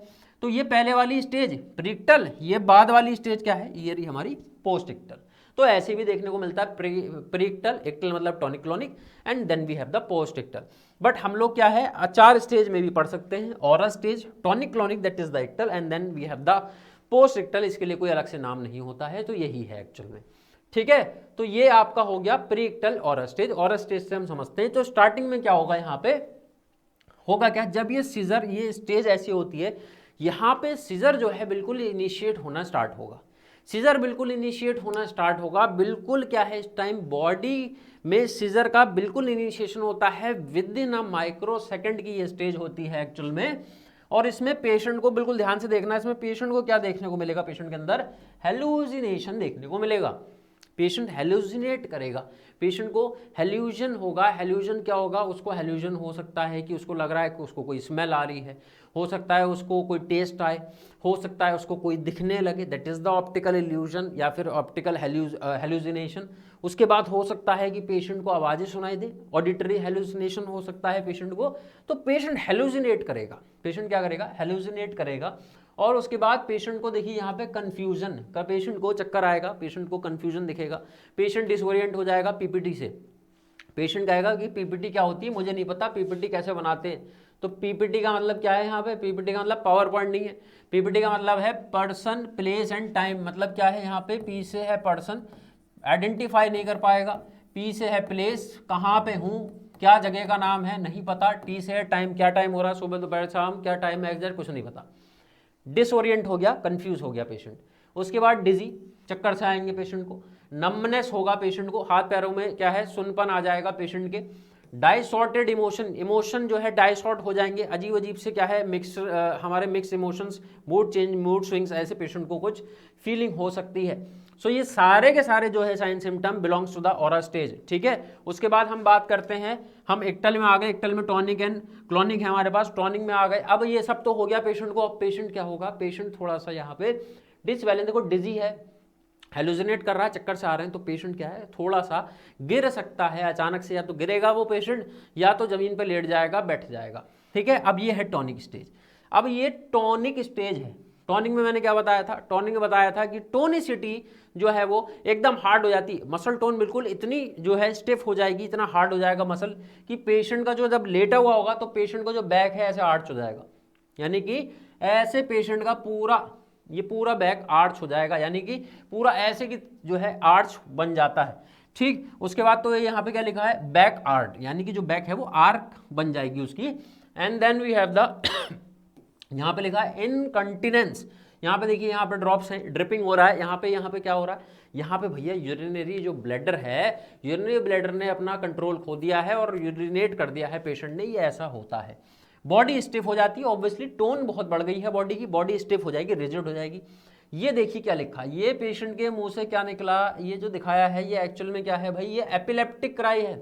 तो ये पहले वाली स्टेज प्री इक्टल, ये बाद वाली स्टेज क्या है, ये रही हमारी पोस्ट इक्टल। तो ऐसे भी देखने को मिलता है प्री इक्टल, इक्टल मतलब tonic clonic, and then we have the post ictal. But हम लोग क्या है 4 स्टेज में भी पढ़ सकते हैं, aura stage, tonic clonic that is the ictal, and then we have the post ictal. इसके लिए कोई अलग से नाम नहीं होता है, तो यही है एक्चुअल में, ठीक है। तो ये आपका हो गया pre ictal aura stage. Aura stage से हम समझते हैं, तो स्टार्टिंग में क्या होगा, यहाँ पे होगा क्या, जब ये सीजर, ये स्टेज ऐसी होती है, यहाँ पे सीजर जो है बिल्कुल इनिशिएट होना स्टार्ट होगा, सीजर बिल्कुल इनिशिएट होना स्टार्ट होगा, बिल्कुल क्या है इस टाइम बॉडी में सीजर का बिल्कुल इनिशिएशन होता है, with in a micro second की ये स्टेज होती है एक्चुअल में। और इसमें पेशेंट को बिल्कुल ध्यान से देखना है, इसमें पेशेंट को क्या देखने को मिलेगा, पेशेंट के अंदर हेलुसिनेशन देखने को मिलेगा, पेशेंट हेलुसिनेट करेगा, पेशेंट को हेल्यूजन होगा। हेल्यूजन क्या होगा, उसको हेल्यूजन हो सकता है कि उसको लग रहा है कि उसको कोई स्मेल आ रही है, हो सकता है उसको कोई टेस्ट आए, हो सकता है उसको कोई दिखने लगे, that is the optical illusion या फिर ऑप्टिकल हेल्यूजिनेशन। उसके बाद हो सकता है कि पेशेंट को आवाज़ें सुनाई दे, ऑडिटरी हेल्यूसिनेशन हो सकता है पेशेंट को। तो पेशेंट हेल्यूजिनेट करेगा, पेशेंट क्या करेगा, हेल्यूजिनेट करेगा। और उसके बाद पेशेंट को देखिए यहाँ पे कन्फ्यूजन का, पेशेंट को चक्कर आएगा, पेशेंट को कन्फ्यूजन दिखेगा, पेशेंट डिसओरिएंट हो जाएगा पीपीटी से। पेशेंट कहेगा कि पीपीटी क्या होती है, मुझे नहीं पता, पीपीटी कैसे बनाते हैं। तो पीपीटी का मतलब क्या है, यहाँ पे पीपीटी का मतलब पावर पॉइंट नहीं है, पीपीटी का मतलब है पर्सन प्लेस एंड टाइम। मतलब क्या है, यहाँ पे पी से है पर्सन, आइडेंटिफाई नहीं कर पाएगा, पी से है प्लेस, कहाँ पे हूँ, क्या जगह का नाम है नहीं पता, टी से है टाइम, क्या टाइम हो रहा है, सुबह दोपहर शाम, क्या टाइम है एग्जैक्ट कुछ नहीं पता, डिसओरिएंट हो गया, कंफ्यूज हो गया पेशेंट। उसके बाद डिजी, चक्कर से आएंगे पेशेंट को, नमनेस होगा पेशेंट को, हाथ पैरों में क्या है सुनपन आ जाएगा पेशेंट के, डाइसॉर्टेड इमोशन, इमोशन जो है डाइसॉर्ट हो जाएंगे, अजीब अजीब से क्या है मिक्स, हमारे mix emotions, mood change, mood swings, ऐसे पेशेंट को कुछ फीलिंग हो सकती है। सो ये सारे के सारे जो है sign symptom belongs to the aura stage, ठीक है। उसके बाद हम बात करते हैं, हम इक्टल में आ गए, इक्टल में टॉनिक एंड क्लॉनिक है हमारे पास, टॉनिक में आ गए। अब ये सब तो हो गया पेशेंट को, अब पेशेंट क्या होगा, पेशेंट थोड़ा सा यहाँ पे डिसवैलेंस, देखो डिजी है, हेलुसिनेट कर रहा है, चक्कर से आ रहे हैं, तो पेशेंट क्या है थोड़ा सा गिर सकता है अचानक से, या तो गिरेगा वो पेशेंट या तो जमीन पे लेट जाएगा, बैठ जाएगा, ठीक है। अब ये है टॉनिक स्टेज। अब ये टॉनिक स्टेज है, टॉनिक में मैंने क्या बताया था, टॉनिक में बताया था कि टोनिसिटी जो है वो एकदम हार्ड हो जाती है, मसल टोन बिल्कुल इतनी जो है स्टिफ हो जाएगी, इतना हार्ड हो जाएगा मसल कि पेशेंट का जो जब लेटा हुआ होगा तो पेशेंट का जो बैक है ऐसे आर्च हो जाएगा, यानी कि ऐसे पेशेंट का पूरा बैक आर्च हो जाएगा, यानी कि पूरा ऐसे की जो है आर्च बन जाता है। ठीक, उसके बाद तो यहाँ पे क्या लिखा है, बैक आर्ट, यानी कि जो बैक है वो आर्क बन जाएगी उसकी। And then we have the यहाँ पे लिखा है इनकंटिनेंस। यहाँ पे देखिए, यहाँ पे ड्रॉप्स हैं, ड्रिपिंग हो रहा है, यहाँ पे क्या हो रहा है, यहाँ पे भैया यूरिनरी जो ब्लैडर है, यूरिनरी ब्लैडर ने अपना कंट्रोल खो दिया है और यूरिनेट कर दिया है पेशेंट ने, ये ऐसा होता है। बॉडी स्टिफ हो जाती है, ऑब्वियसली टोन बहुत बढ़ गई है बॉडी की, बॉडी स्टिफ हो जाएगी, रिजिड हो जाएगी। ये देखिए क्या लिखा, ये पेशेंट के मुंह से क्या निकला, ये जो दिखाया है ये एक्चुअल में क्या है भाई, ये एपिलेप्टिक क्राई है।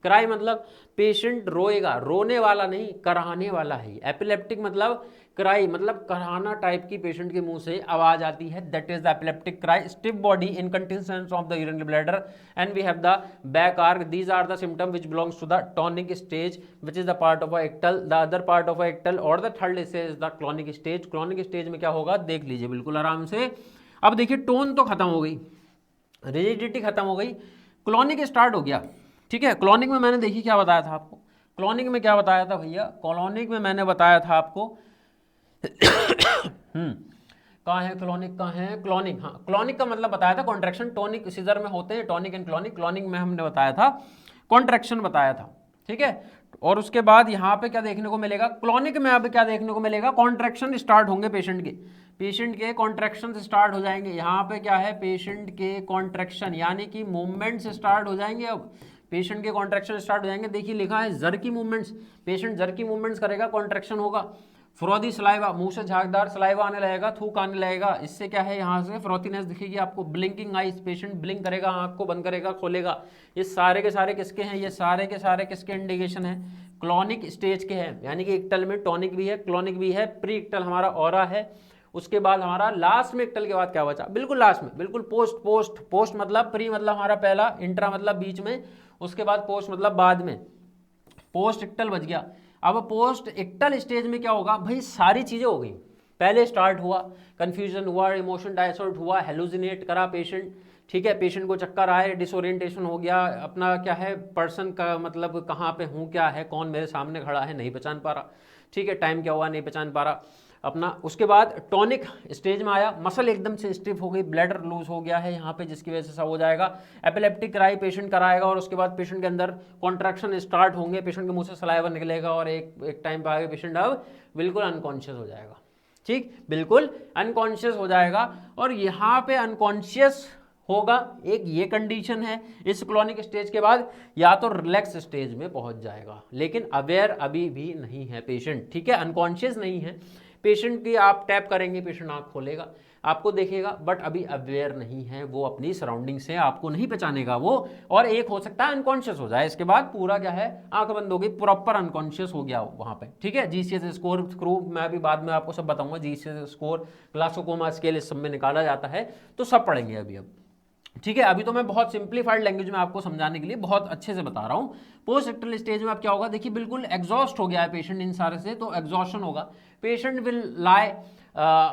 क्राई मतलब पेशेंट रोएगा, रोने वाला नहीं, कराहने वाला है। एपिलेप्टिक मतलब क्राई मतलब कराहना टाइप की पेशेंट के मुंह से आवाज आती है, that is the epileptic cry. Stiff body, incontinence of the urinary bladder, and we have the back arch. These are the symptom which belongs to the tonic stage which is the part of ictal. The other part of ictal or the third stage is the clonic stage. Clonic stage में क्या होगा देख लीजिए बिल्कुल आराम से। अब देखिए टोन तो खत्म हो गई, रिजिडिटी खत्म हो गई, क्लॉनिक स्टार्ट हो गया। ठीक है, क्लॉनिक में मैंने देखिए क्या बताया था आपको, क्लॉनिक में क्या बताया था भैया, क्लॉनिक में मैंने बताया था आपको कहाँ है क्लॉनिक, कहाँ है क्लॉनिक, हाँ क्लॉनिक का मतलब बताया था कॉन्ट्रैक्शन, टॉनिक सीजर में होते हैं टॉनिक एंड क्लॉनिक। क्लॉनिक में हमने बताया था कॉन्ट्रैक्शन बताया था, ठीक है। और उसके बाद यहाँ पे क्या देखने को मिलेगा, क्लॉनिक में अब क्या देखने को मिलेगा, कॉन्ट्रैक्शन स्टार्ट होंगे पेशेंट के कॉन्ट्रैक्शन स्टार्ट हो जाएंगे। यहाँ पे क्या है, पेशेंट के कॉन्ट्रैक्शन यानी कि मूवमेंट्स स्टार्ट हो जाएंगे। अब पेशेंट के कॉन्ट्रैक्शन स्टार्ट हो जाएंगे, देखिए लिखा है jerky movements, patient jerky movements करेगा, कॉन्ट्रैक्शन होगा। फ्रोदी सलाइवा, मुंह से झागदार सलाइवा आने लगेगा, थूक आने लगेगा, इससे क्या है यहाँ से फ्रोथीनेस दिखेगी आपको। ब्लिंकिंग आइज, पेशेंट ब्लिंक करेगा, आँख को बंद करेगा खोलेगा। ये सारे के सारे किसके हैं, ये सारे के सारे किसके इंडिकेशन है, क्लॉनिक स्टेज के हैं। यानी कि इक्टल में टॉनिक भी है, क्लॉनिक भी है, प्री इक्टल हमारा ऑरा है। उसके बाद हमारा लास्ट में इक्टल के बाद क्या बचा, बिल्कुल लास्ट में, बिल्कुल पोस्ट मतलब प्री मतलब हमारा पहला, इंट्रा मतलब बीच में, उसके बाद पोस्ट मतलब बाद में, पोस्ट इक्टल बच गया। अब पोस्ट इक्टल स्टेज में क्या होगा भाई, सारी चीजें हो गई। पहले स्टार्ट हुआ, कंफ्यूजन हुआ, इमोशन डायसॉर्ट हुआ, हेलुसिनेट करा पेशेंट, ठीक है, पेशेंट को चक्कर आए, डिसोरिएंटेशन हो गया, अपना क्या है पर्सन का मतलब कहाँ पे हूँ, क्या है, कौन मेरे सामने खड़ा है नहीं पहचान पा रहा, ठीक है, टाइम क्या हुआ नहीं पहचान पा रहा अपना। उसके बाद टॉनिक स्टेज में आया, मसल एकदम से स्टिफ हो गई, ब्लैडर लूज हो गया है यहाँ पे, जिसकी वजह से सब हो जाएगा। एपिलेप्टिक क्राई पेशेंट कराएगा और उसके बाद पेशेंट के अंदर कॉन्ट्रैक्शन स्टार्ट होंगे, पेशेंट के मुंह से सलाइवा निकलेगा और एक टाइम पे आगे पेशेंट अब बिल्कुल अनकॉन्शियस हो जाएगा। ठीक, बिल्कुल अनकॉन्शियस हो जाएगा। और यहाँ पे अनकॉन्शियस होगा, एक ये कंडीशन है। इस क्लॉनिक स्टेज के बाद या तो रिलैक्स स्टेज में पहुंच जाएगा, लेकिन अवेयर अभी भी नहीं है पेशेंट, ठीक है, अनकॉन्शियस नहीं है पेशेंट की। आप टैप करेंगे पेशेंट आँख खोलेगा, आपको देखेगा, बट अभी अवेयर नहीं है, वो अपनी सराउंडिंग से आपको नहीं पहचानेगा वो। और एक हो सकता है अनकॉन्शियस हो जाए, इसके बाद पूरा क्या है आंख बंद हो गई, प्रॉपर अनकॉन्शियस हो गया वहाँ पे, ठीक है। जीसीएस स्कोर थ्रू मैं अभी बाद में आपको सब बताऊंगा, जीसीएस स्कोर, ग्लासोकोमा स्केल इस सब में निकाला जाता है, तो सब पढ़ेंगे अभी अब, ठीक है। अभी तो मैं बहुत सिंप्लीफाइड लैंग्वेज में आपको समझाने के लिए बहुत अच्छे से बता रहा हूँ। पोस्ट इक्टल स्टेज में अब क्या होगा, देखिए बिल्कुल एग्जॉस्ट हो गया है पेशेंट इन सारे से, तो एग्जॉशन होगा, patient will lie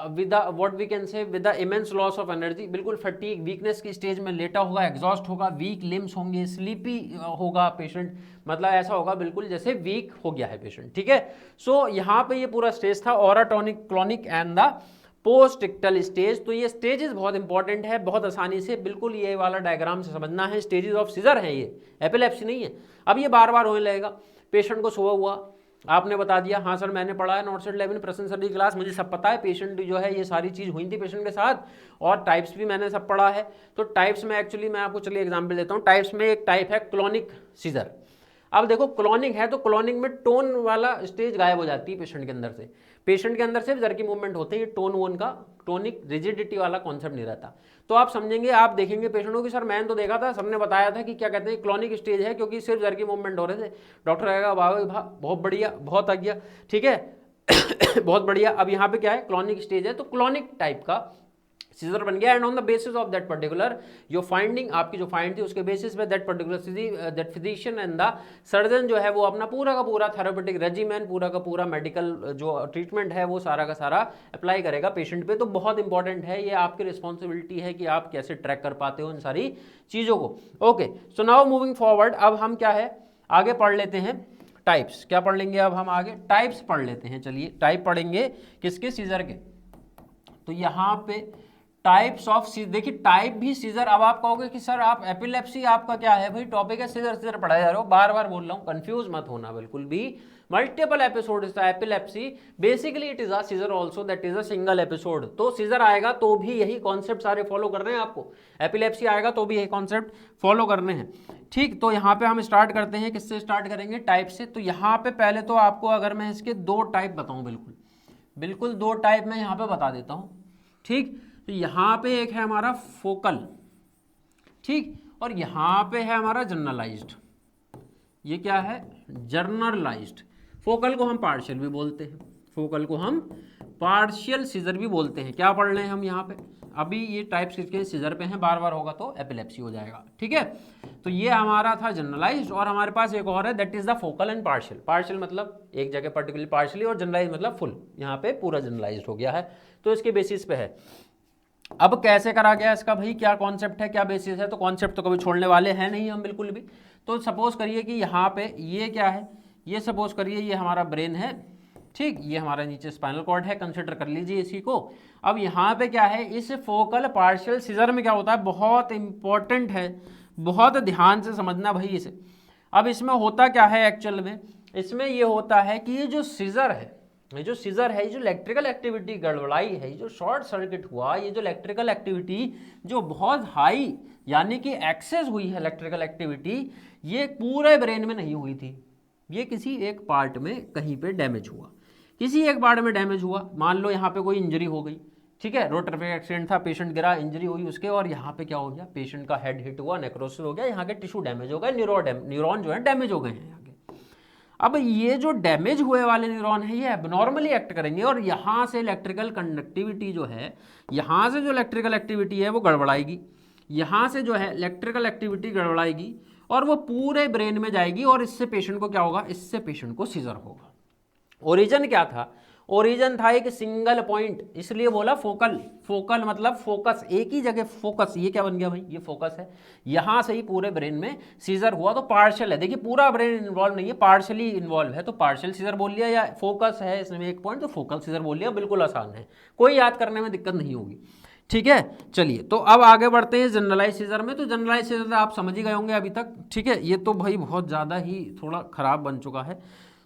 with what we can say with the immense loss of energy, बिल्कुल फटीग वीकनेस की स्टेज में लेटा होगा, एग्जॉस्ट होगा, वीक लिम्स होंगे, स्लीपी होगा पेशेंट, मतलब ऐसा होगा बिल्कुल जैसे वीक हो गया है पेशेंट, ठीक है। सो यहाँ पे ये पूरा स्टेज था aura, tonic, clonic and the post ictal stage. तो ये स्टेजेस बहुत इंपॉर्टेंट है, बहुत आसानी से बिल्कुल ये वाला डायग्राम से समझना है। स्टेजेस ऑफ सीजर है, ये एपिलेप्सी नहीं है। अब ये बार बार होने लगेगा, पेशेंट को सुबह हुआ, आपने बता दिया हाँ सर मैंने पढ़ा है not set 11 present surgery class, मुझे सब पता है, पेशेंट जो है ये सारी चीज़ हुई थी पेशेंट के साथ, और टाइप्स भी मैंने सब पढ़ा है। तो टाइप्स में एक्चुअली मैं आपको चलिए एग्जाम्पल देता हूँ। टाइप्स में एक टाइप है क्लॉनिक सीजर। अब देखो क्लॉनिक है तो क्लॉनिक में टोन वाला स्टेज गायब हो जाती है पेशेंट के अंदर से, पेशेंट के अंदर सिर्फ जर्की मूवमेंट होते हैं, टोन वोन का टोनिक रिजिडिटी वाला कॉन्सेप्ट नहीं रहता। तो आप समझेंगे, आप देखेंगे पेशेंटों की, सर मैंने तो देखा था, सबने बताया था कि क्या कहते हैं क्लॉनिक स्टेज है क्योंकि सिर्फ जर्की मूवमेंट हो रहे थे। डॉक्टर कहेगा वाह बहुत बढ़िया, बहुत आ गया, ठीक है बहुत बढ़िया। अब यहाँ पे क्या है, क्लॉनिक स्टेज है, तो क्लॉनिक टाइप का सीजर बन गया, and on the basis of that particular your finding, आपकी जो फाइंड थी उसके बेसिस पे that particular that physician and the surgeon जो है वो अपना पूरा का पूरा थेरेपेटिक रेजिमेंट, पूरा का पूरा मेडिकल जो ट्रीटमेंट है वो सारा का सारा अप्लाई करेगा पेशेंट पे। तो बहुत इंपॉर्टेंट है, ये आपकी रिस्पॉन्सिबिलिटी है कि आप कैसे ट्रैक कर पाते हो इन सारी चीज़ों को। Okay, so now moving forward, अब हम क्या है आगे पढ़ लेते हैं टाइप्स। क्या पढ़ लेंगे अब हम आगे? टाइप्स पढ़ लेते हैं। चलिए टाइप पढ़ेंगे किसके? सीजर के। तो यहाँ पे टाइप्स ऑफ सीजर, देखिए टाइप भी सीजर। अब आप कहोगे कि सर आप एपिलेप्सी आपका क्या है भाई, टॉपिक है सीजर सीजर पढ़ाया जा रहा हो, बार बार बोल रहा हूँ, कंफ्यूज मत होना बिल्कुल भी। Multiple episode is the epilepsy, basically it is a seizure also, that is a single episode. तो सीजर आएगा तो भी यही कॉन्सेप्ट सारे फॉलो करने हैं आपको, एपिलेप्सी आएगा तो भी यही कॉन्सेप्ट फॉलो करने हैं। ठीक, तो यहाँ पे हम स्टार्ट करते हैं, किससे स्टार्ट करेंगे? टाइप से। तो यहाँ पे पहले तो आपको अगर मैं इसके दो टाइप बताऊँ, बिल्कुल दो टाइप मैं यहाँ पे बता देता हूँ। ठीक, तो यहाँ पे एक है हमारा फोकल, ठीक, और यहाँ पे है हमारा जनरलाइज्ड। ये क्या है? जनरलाइज्ड। फोकल को हम पार्शियल भी बोलते हैं, फोकल को हम पार्शियल सीजर भी बोलते हैं। क्या पढ़ रहे हैं हम यहाँ पे? अभी ये टाइप्स किसके? सीजर पे हैं, बार बार होगा तो एपिलेप्सी हो जाएगा। ठीक है, तो ये हमारा था जनरलाइज्ड, और हमारे पास एक और है that is the focal and partial. Partial मतलब एक जगह पर्टिकुलर पार्शियली, और जनरलाइज मतलब फुल, यहाँ पे पूरा जनरलाइज्ड हो गया है। तो इसके बेसिस पे है। अब कैसे करा गया इसका भाई, क्या कॉन्सेप्ट है, क्या बेसिस है? तो कॉन्सेप्ट तो कभी छोड़ने वाले हैं नहीं हम बिल्कुल भी। तो सपोज करिए कि यहाँ पे ये क्या है, ये सपोज करिए ये हमारा ब्रेन है, ठीक, ये हमारा नीचे स्पाइनल कॉर्ड है, कंसिडर कर लीजिए इसी को। अब यहाँ पे क्या है, इस फोकल पार्शियल सीजर में क्या होता है, बहुत इंपॉर्टेंट है, बहुत ध्यान से समझना भाई इसे। अब इसमें होता क्या है एक्चुअल में, इसमें ये होता है कि ये जो सीजर है, ये जो इलेक्ट्रिकल एक्टिविटी गड़बड़ाई है, ये जो शॉर्ट सर्किट हुआ, ये जो इलेक्ट्रिकल एक्टिविटी जो बहुत हाई यानी कि एक्सेस हुई है इलेक्ट्रिकल एक्टिविटी, ये पूरे ब्रेन में नहीं हुई थी, ये किसी एक पार्ट में कहीं पे डैमेज हुआ, किसी एक पार्ट में डैमेज हुआ। मान लो यहाँ पे कोई इंजरी हो गई, ठीक है, रोड ट्रैफिक एक्सीडेंट था, पेशेंट गिरा, इंजरी हुई उसके, और यहाँ पे क्या हो गया, पेशेंट का हेड हिट हुआ, नेक्रोसिस हो गया, यहाँ के टिश्यू डैमेज हो गए, न्यूरॉन जो है डैमेज हो गए हैं यहाँ के। अब ये जो डैमेज हुए वाले न्यूरॉन है ये एबनॉर्मली एक्ट करेंगे, और यहाँ से इलेक्ट्रिकल कंडक्टिविटी जो है, यहाँ से जो इलेक्ट्रिकल एक्टिविटी है वो गड़बड़ाएगी, यहाँ से जो है इलेक्ट्रिकल एक्टिविटी गड़बड़ाएगी, और वो पूरे ब्रेन में जाएगी, और इससे पेशेंट को क्या होगा, इससे पेशेंट को सीजर होगा। ओरिजिन क्या था? ओरिजिन था एक सिंगल पॉइंट, इसलिए बोला फोकल। फोकल मतलब फोकस, एक ही जगह फोकस। ये क्या बन गया भाई, ये फोकस है, यहां से ही पूरे ब्रेन में सीजर हुआ। तो पार्शियल है, देखिए पूरा ब्रेन इन्वॉल्व नहीं है, पार्शियली इन्वॉल्व है, तो पार्शियल सीजर बोल लिया, या फोकस है इसमें एक पॉइंट तो फोकल सीजर बोल लिया। बिल्कुल आसान है, कोई याद करने में दिक्कत नहीं होगी। ठीक है, चलिए तो अब आगे बढ़ते हैं जनरलाइज सीजर में। तो जनरलाइज सीजर आप समझ ही गए होंगे अभी तक। ठीक है, ये तो भाई बहुत ज़्यादा ही थोड़ा खराब बन चुका है,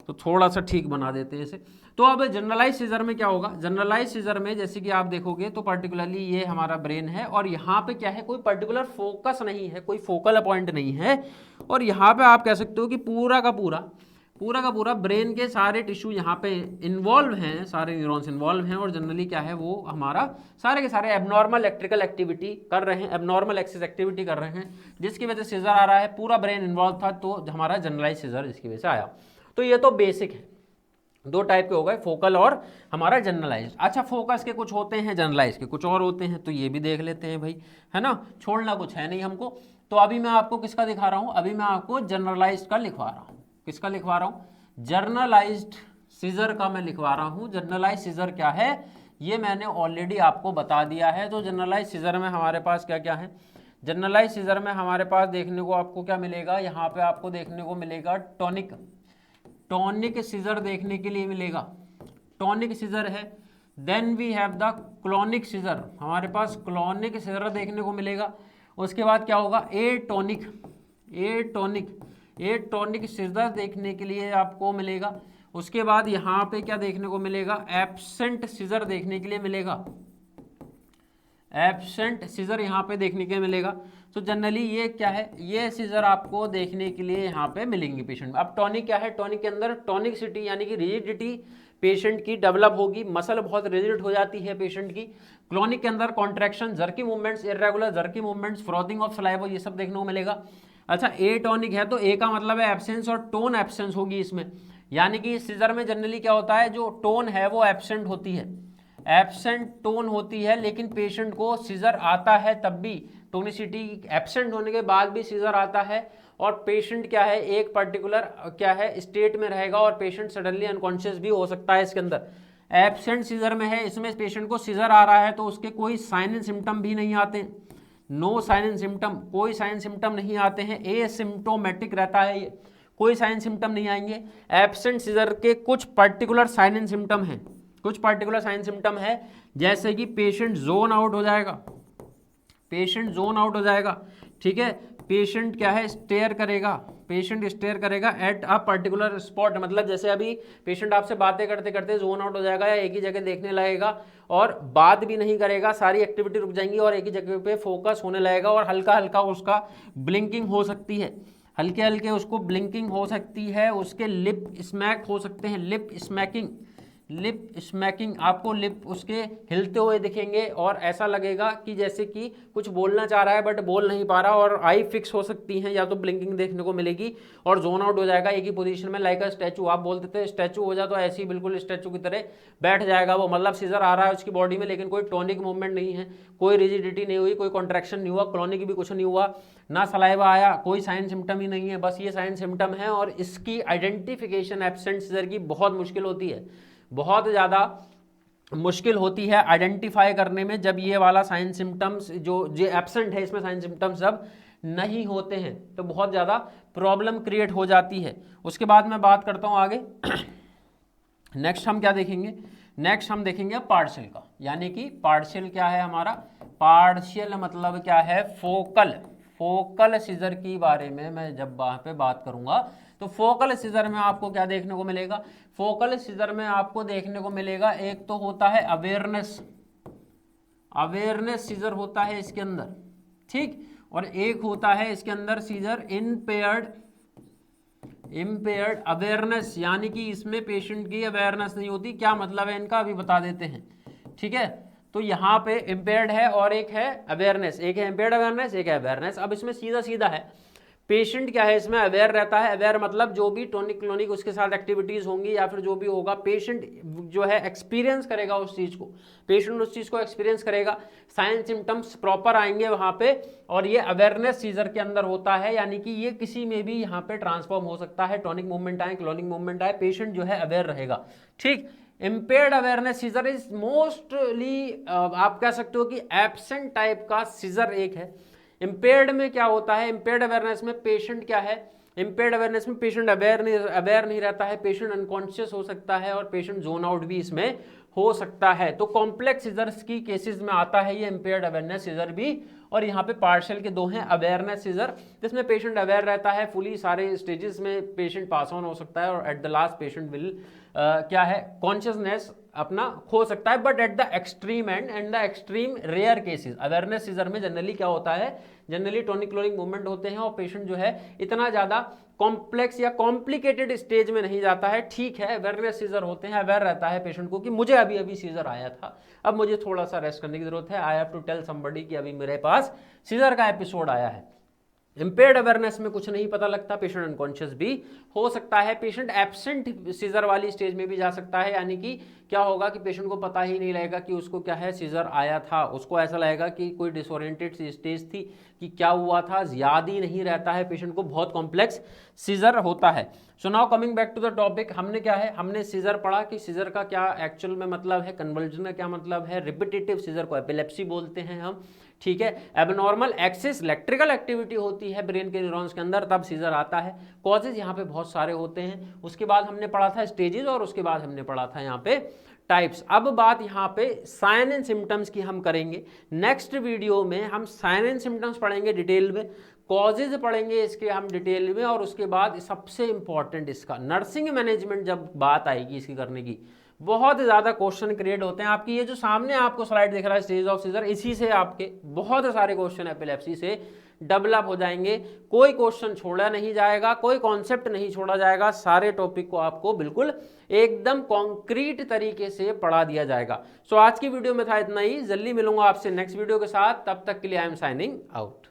तो थोड़ा सा ठीक बना देते हैं इसे। तो अब जनरलाइज सीजर में क्या होगा, जनरलाइज सीजर में जैसे कि आप देखोगे तो पर्टिकुलरली ये हमारा ब्रेन है, और यहाँ पे क्या है, कोई पर्टिकुलर फोकस नहीं है, कोई फोकल पॉइंट नहीं है, और यहाँ पे आप कह सकते हो कि पूरा का पूरा ब्रेन के सारे टिश्यू यहाँ पे इन्वॉल्व हैं, सारे न्यूरॉन्स इन्वॉल्व हैं, और जनरली क्या है वो हमारा सारे के सारे एबनॉर्मल इलेक्ट्रिकल एक्टिविटी कर रहे हैं, एबनॉर्मल एक्सिस एक्टिविटी कर रहे हैं, जिसकी वजह से सीजर आ रहा है। पूरा ब्रेन इन्वॉल्व था तो हमारा जनरलाइज सीजर इसकी वजह से आया। तो ये तो बेसिक है, दो टाइप के हो गए, फोकल और हमारा जनरलाइज। अच्छा, फोकस के कुछ होते हैं, जनरलाइज के कुछ और होते हैं, तो ये भी देख लेते हैं भाई, है ना, छोड़ना कुछ है नहीं हमको। तो अभी मैं आपको किसका दिखा रहा हूँ, अभी मैं आपको जनरलाइज का लिखवा रहा हूँ। किसका लिखवा रहा हूँ, जर्नलाइज्ड सीजर का मैं लिखवा रहा हूँ। जनरलाइज सीजर क्या है ये मैंने ऑलरेडी आपको बता दिया है। तो जनरलाइज सीजर में हमारे पास क्या क्या है, जनरलाइज सीजर में हमारे पास देखने को आपको क्या मिलेगा, यहाँ पे आपको देखने को मिलेगा टॉनिक सीजर देखने के लिए मिलेगा, टॉनिक सीजर है। Then we have the clonic seizure, हमारे पास क्लोनिक सीजर देखने को मिलेगा। उसके बाद क्या होगा, एटॉनिक सीजर देखने के लिए आपको मिलेगा। उसके बाद यहाँ पे क्या देखने को मिलेगा, एब्सेंट सीजर देखने के लिए मिलेगा, एब्सेंट सीजर यहाँ पे देखने के लिए मिलेगा। तो जनरली ये क्या है, ये सीजर आपको देखने के लिए यहाँ पे मिलेंगे पेशेंट में। अब टॉनिक क्या है, टॉनिक के अंदर टॉनिकसिटी यानी कि रिजिडिटी पेशेंट की डेवलप होगी, मसल बहुत रिजिड हो जाती है पेशेंट की। क्लोनिक के अंदर contraction, jerky movements, irregular jerky movements, frothing of saliva, ये सब देखने को मिलेगा। अच्छा, ए टॉनिक है तो ए का मतलब है एब्सेंस, और टोन एब्सेंस होगी इसमें, यानी कि इस सीजर में जनरली क्या होता है, जो टोन है वो एब्सेंट होती है, एब्सेंट टोन होती है लेकिन पेशेंट को सीजर आता है तब भी, टोनिसिटी एब्सेंट होने के बाद भी सीजर आता है, और पेशेंट क्या है एक पर्टिकुलर क्या है स्टेट में रहेगा और पेशेंट सडनली अनकॉन्शियस भी हो सकता है इसके अंदर। एब्सेंट सीजर में है, इसमें पेशेंट को सीजर आ रहा है तो उसके कोई साइन एंड सिम्टम भी नहीं आते, नो साइन एंड सिम्टम, कोई साइन सिम्टम नहीं आते हैं, एसिम्प्टोमेटिक रहता है ये, कोई साइन सिम्टम नहीं आएंगे। एब्सेंट सीजर के कुछ पर्टिकुलर साइन एंड सिम्टम हैं, कुछ पर्टिकुलर साइन सिम्टम है, जैसे कि पेशेंट जोन आउट हो जाएगा, पेशेंट जोन आउट हो जाएगा, ठीक है, पेशेंट क्या है स्टेयर करेगा, पेशेंट स्टेयर करेगा एट अ पर्टिकुलर स्पॉट, मतलब जैसे अभी पेशेंट आपसे बातें करते करते जोन आउट हो जाएगा या एक ही जगह देखने लगेगा और बात भी नहीं करेगा, सारी एक्टिविटी रुक जाएंगी और एक ही जगह पे फोकस होने लगेगा, और हल्का हल्का उसका ब्लिंकिंग हो सकती है, हल्के हल्के उसको ब्लिंकिंग हो सकती है, उसके लिप स्मैक हो सकते हैं, लिप स्मैकिंग, लिप स्मैकिंग, आपको लिप उसके हिलते हुए दिखेंगे और ऐसा लगेगा कि जैसे कि कुछ बोलना चाह रहा है बट बोल नहीं पा रहा, और आई फिक्स हो सकती हैं या तो ब्लिंकिंग देखने को मिलेगी, और जोन आउट हो जाएगा एक ही पोजीशन में, लाइक अ स्टैचू, आप बोलते थे स्टैचू हो जा, तो ऐसे ही बिल्कुल स्टैचू की तरह बैठ जाएगा वो, मतलब सीजर आ रहा है उसकी बॉडी में लेकिन कोई टॉनिक मूवमेंट नहीं है, कोई रिजिडिटी नहीं हुई, कोई कॉन्ट्रैक्शन नहीं हुआ, क्लॉनिक भी कुछ नहीं हुआ, ना सलाइवा आया, कोई साइन सिम्टम ही नहीं है, बस ये साइन सिम्टम है। और इसकी आइडेंटिफिकेशन एब्सेंट सीजर की बहुत मुश्किल होती है, बहुत ज़्यादा मुश्किल होती है आइडेंटिफाई करने में, जब ये वाला साइन सिम्टम्स जो एब्सेंट है इसमें साइन सिम्टम्स जब नहीं होते हैं तो बहुत ज़्यादा प्रॉब्लम क्रिएट हो जाती है। उसके बाद मैं बात करता हूँ आगे। नेक्स्ट हम क्या देखेंगे, नेक्स्ट हम देखेंगे पार्शियल का, यानी कि पार्शियल क्या है हमारा, पार्शियल मतलब क्या है फोकल, फोकल सीजर की बारे में मैं जब वहाँ पे बात करूँगा तो फोकल सीजर में आपको क्या देखने को मिलेगा, फोकल सीजर में आपको देखने को मिलेगा एक तो होता है अवेयरनेस, अवेयरनेस सीजर होता है इसके अंदर, ठीक, और एक होता है इसके अंदर सीजर इम्पेयर्ड, इम्पेयर्ड अवेयरनेस, यानी कि इसमें पेशेंट की अवेयरनेस नहीं होती। क्या मतलब है इनका अभी बता देते हैं, ठीक है। तो यहाँ पे इम्पेयर्ड है और एक है अवेयरनेस, एक है इम्पेयर्ड अवेयरनेस, एक है अवेयरनेस। अब इसमें सीधा सीधा है, पेशेंट क्या है इसमें अवेयर रहता है, अवेयर मतलब जो भी टॉनिक क्लोनिक उसके साथ एक्टिविटीज होंगी या फिर जो भी होगा पेशेंट जो है एक्सपीरियंस करेगा उस चीज को, पेशेंट उस चीज को एक्सपीरियंस करेगा, साइन सिम्टम्स प्रॉपर आएंगे वहां पे, और ये अवेयरनेस सीजर के अंदर होता है, यानी कि ये किसी में भी यहाँ पे ट्रांसफॉर्म हो सकता है, टॉनिक मूवमेंट आए, क्लोनिक मूवमेंट आए, पेशेंट जो है अवेयर रहेगा, ठीक। Impaired awareness seizure is mostly आप कह सकते हो कि एब्सेंट टाइप का सीजर एक है। इम्पेयर्ड में क्या होता है, इम्पेयर्ड अवेयरनेस में पेशेंट क्या है, इम्पेयर्ड अवेयरनेस में पेशेंट अवेयर नहीं रहता है, पेशेंट अनकॉन्शियस हो सकता है और पेशेंट जोन आउट भी इसमें हो सकता है। तो कॉम्प्लेक्स सीजर्स की केसेस में आता है ये इम्पेयर्ड अवेयरनेस सीजर भी, और यहाँ पे पार्शियल के दो हैं, अवेयरनेस सीजर जिसमें पेशेंट अवेयर रहता है फुली, सारे स्टेजेस में पेशेंट पास ऑन हो सकता है और at the last patient will क्या है कॉन्शियसनेस अपना खो सकता है, but at the extreme end the extreme rare cases. Awareness seizure में जनरली क्या होता है, जनरली टॉनिक क्लोनिक मूवमेंट होते हैं और पेशेंट जो है इतना ज़्यादा कॉम्प्लेक्स या कॉम्प्लिकेटेड स्टेज में नहीं जाता है, ठीक है। अवेयरनेस सीजर होते हैं, अवेयर रहता है पेशेंट को कि मुझे अभी अभी सीजर आया था, अब मुझे थोड़ा सा रेस्ट करने की जरूरत है, I have to tell somebody कि अभी मेरे पास सीजर का एपिसोड आया है। इम्पेयर्ड अवेयरनेस में कुछ नहीं पता लगता, पेशेंट अनकॉन्शियस भी हो सकता है, पेशेंट एब्सेंट सीजर वाली स्टेज में भी जा सकता है, यानी कि क्या होगा कि पेशेंट को पता ही नहीं लगेगा कि उसको क्या है सीजर आया था, उसको ऐसा लगेगा कि कोई डिसोरिएंटेड स्टेज थी कि क्या हुआ था, याद ही नहीं रहता है पेशेंट को, बहुत कॉम्प्लेक्स सीजर होता है। So now coming back to the topic, हमने क्या है, हमने सीजर पढ़ा कि सीजर का क्या एक्चुअल में मतलब है, कन्वर्जन का क्या मतलब है, रिपीटेटिव सीजर को एपिलेप्सी बोलते हैं हम, ठीक है। एबनॉर्मल एक्सिस इलेक्ट्रिकल एक्टिविटी होती है ब्रेन के न्यूरॉन्स के अंदर, तब सीजर आता है। कॉजेज यहाँ पे बहुत सारे होते हैं। उसके बाद हमने पढ़ा था स्टेजेस और उसके बाद हमने पढ़ा था यहाँ पे टाइप्स। अब बात यहाँ पे साइन एंड सिम्टम्स की हम करेंगे। नेक्स्ट वीडियो में हम साइन एंड सिम्टम्स पढ़ेंगे डिटेल में, कॉजेज पढ़ेंगे इसके हम डिटेल में, और उसके बाद सबसे इंपॉर्टेंट इसका नर्सिंग मैनेजमेंट जब बात आएगी इसकी करने की, बहुत ज़्यादा क्वेश्चन क्रिएट होते हैं। आपकी ये जो सामने आपको स्लाइड दिख रहा है स्टेज ऑफ सीजर, इसी से आपके बहुत सारे क्वेश्चन एपिलेप्सी से डेवलप हो जाएंगे। कोई क्वेश्चन छोड़ा नहीं जाएगा, कोई कॉन्सेप्ट नहीं छोड़ा जाएगा, सारे टॉपिक को आपको बिल्कुल एकदम कॉन्क्रीट तरीके से पढ़ा दिया जाएगा। सो आज की वीडियो में था इतना ही, जल्दी मिलूंगा आपसे नेक्स्ट वीडियो के साथ, तब तक के लिए आई एम साइनिंग आउट।